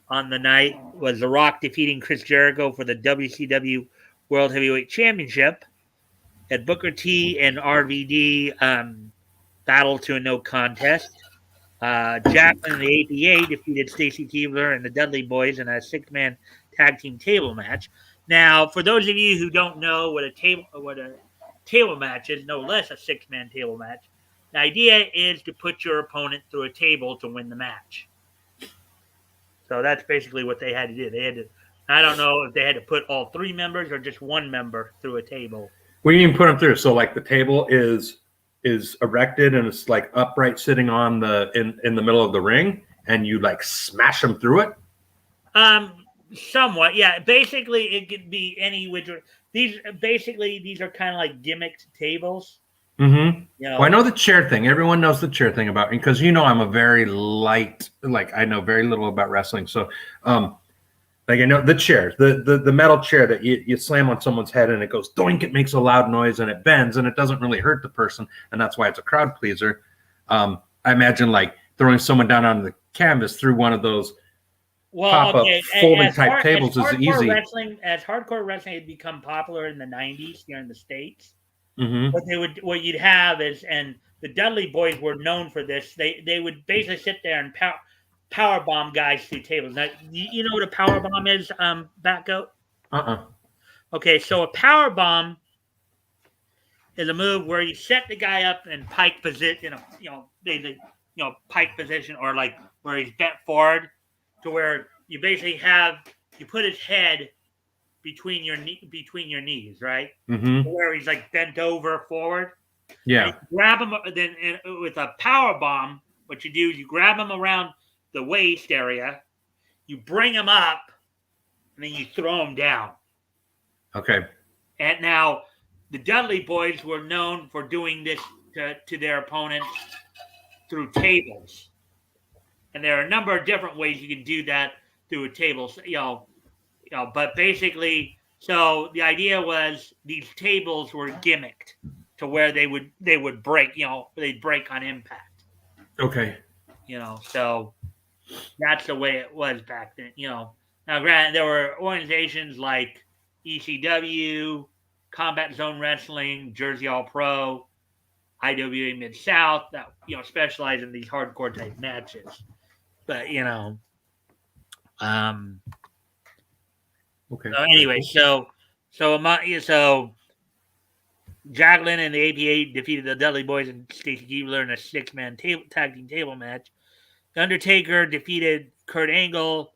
on the night was The Rock defeating Chris Jericho for the WCW World Heavyweight Championship. At Booker T and RVD battle to a no contest. Jacqueline and the APA defeated Stacy Keibler and the Dudley Boys in a 6-man tag team table match. Now, for those of you who don't know what a table match is, no less a 6-man table match, the idea is to put your opponent through a table to win the match. So that's basically what they had to do. I don't know if they had to put all 3 members or just 1 member through a table. We didn't even put them through. So like the table is erected and it's like upright sitting on in the middle of the ring, and you like smash them through it. Somewhat, yeah. Basically, it could be any which. These are kind of like gimmicked tables. Mm-hmm. Well, I know the chair thing. Everyone knows the chair thing about me because I'm a very light. Like I know very little about wrestling, so like I know the chair, the metal chair that you slam on someone's head and it goes doink. It makes a loud noise and it bends and it doesn't really hurt the person, and that's why it's a crowd pleaser. I imagine like throwing someone down on the canvas through one of those pop-up folding type tables is easy. As hardcore wrestling had become popular in the 90s here in the States, mm-hmm. what you'd have is, and the Dudley Boys were known for this. They would basically sit there and power bomb guys through tables. Now, you know what a power bomb is, Batgoat? Okay, so a power bomb is a move where you set the guy up in pike position, pike position, or like where he's bent forward, to where you basically you put his head between your knees, right? Mm-hmm. Where he's like bent over forward. Yeah. Grab him. Then with a power bomb, what you do is you grab him around the waist area, you bring him up, and and then you throw them down. Okay. And now the Dudley Boys were known for doing this to their opponents through tables. And there are a number of different ways you can do that through a table. But basically, so the idea was these tables were gimmicked to where they would break. They'd break on impact. Okay. So that's the way it was back then. Now granted, there were organizations like ECW, Combat Zone Wrestling, Jersey All Pro, IWA Mid South that specialize in these hardcore type matches. But Okay. So anyway, so Jacqueline and the APA defeated the Dudley Boys and Stacy Keibler in a 6-man tag team table match. The Undertaker defeated Kurt Angle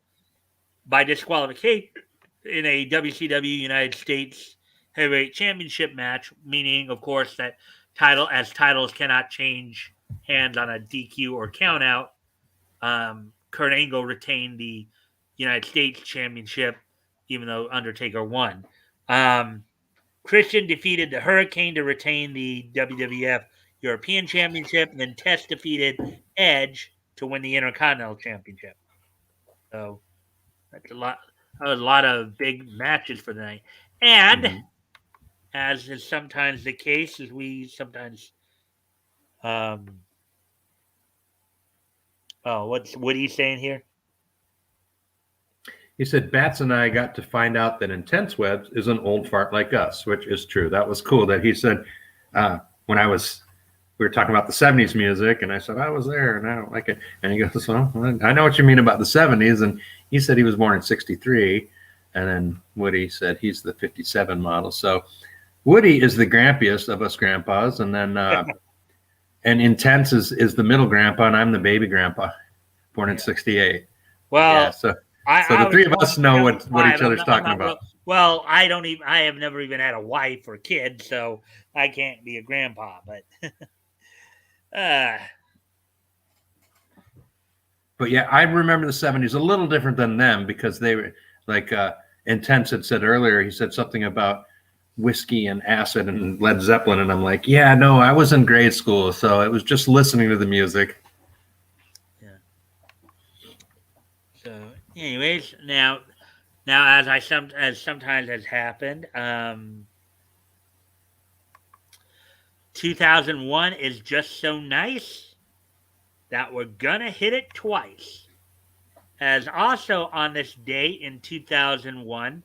by disqualification in a WCW United States Heavyweight Championship match, meaning, of course, that titles cannot change hands on a DQ or countout. Kurt Angle retained the United States Championship, even though Undertaker won. Christian defeated the Hurricane to retain the WWF European Championship, and then Test defeated Edge to win the Intercontinental Championship. So that's a lot. That was a lot of big matches for the night. And as is sometimes the case, as we sometimes what's Woody saying here? He said, Bats and I got to find out that Intense Webs is an old fart like us, which is true. That was cool that he said, we were talking about the 70s music, and I said, I was there, and I don't like it. And he goes, well, I know what you mean about the 70s. And he said he was born in 63. And then Woody said he's the 57 model. So Woody is the grampiest of us grandpas. And then and Intense is the middle grandpa, and I'm the baby grandpa, born in 68. Well, yeah, so the three of us know what each other's talking about. Well, I have never even had a wife or kids, so I can't be a grandpa. But, but yeah, I remember the 70s a little different than them because they were like Intense had said earlier. He said something about whiskey and acid and Led Zeppelin, and I'm like, yeah, no, I was in grade school, so it was just listening to the music. So, anyways, now as sometimes has happened, 2001 is just so nice that we're gonna hit it twice. As also on this day in 2001,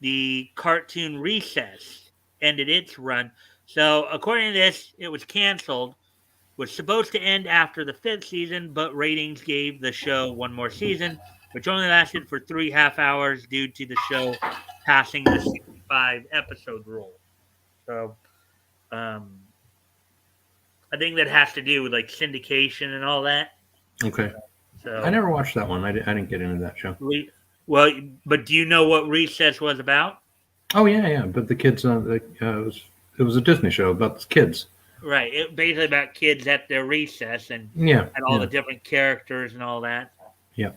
the cartoon Recess ended its run. So, according to this, it was canceled. Was supposed to end after the 5th season, but ratings gave the show one more season, which only lasted for 3.5 hours due to the show passing the 65 episode rule. So, I think that has to do with like syndication and all that. Okay. So I never watched that one. I didn't get into that show. Well, but do you know what Recess was about? Oh yeah. But the kids, it was a Disney show about the kids. Right, it basically about kids at their recess and all the different characters and all that. Yeah.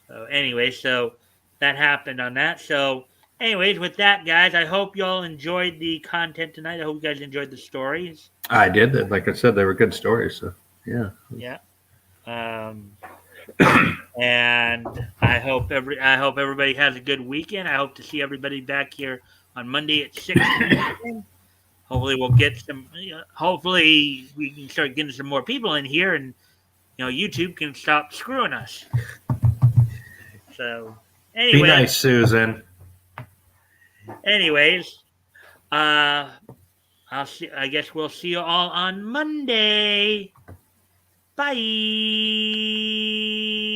So anyway, so that happened on that. So anyways, with that, guys, I hope you all enjoyed the content tonight. I hope you guys enjoyed the stories. I did. Like I said, they were good stories. So yeah. Yeah. And I hope everybody has a good weekend. I hope to see everybody back here on Monday at 6. Hopefully we'll get some. Hopefully we can start getting some more people in here, and YouTube can stop screwing us. So, anyway, be nice, Susan. Anyways, I guess we'll see you all on Monday. Bye.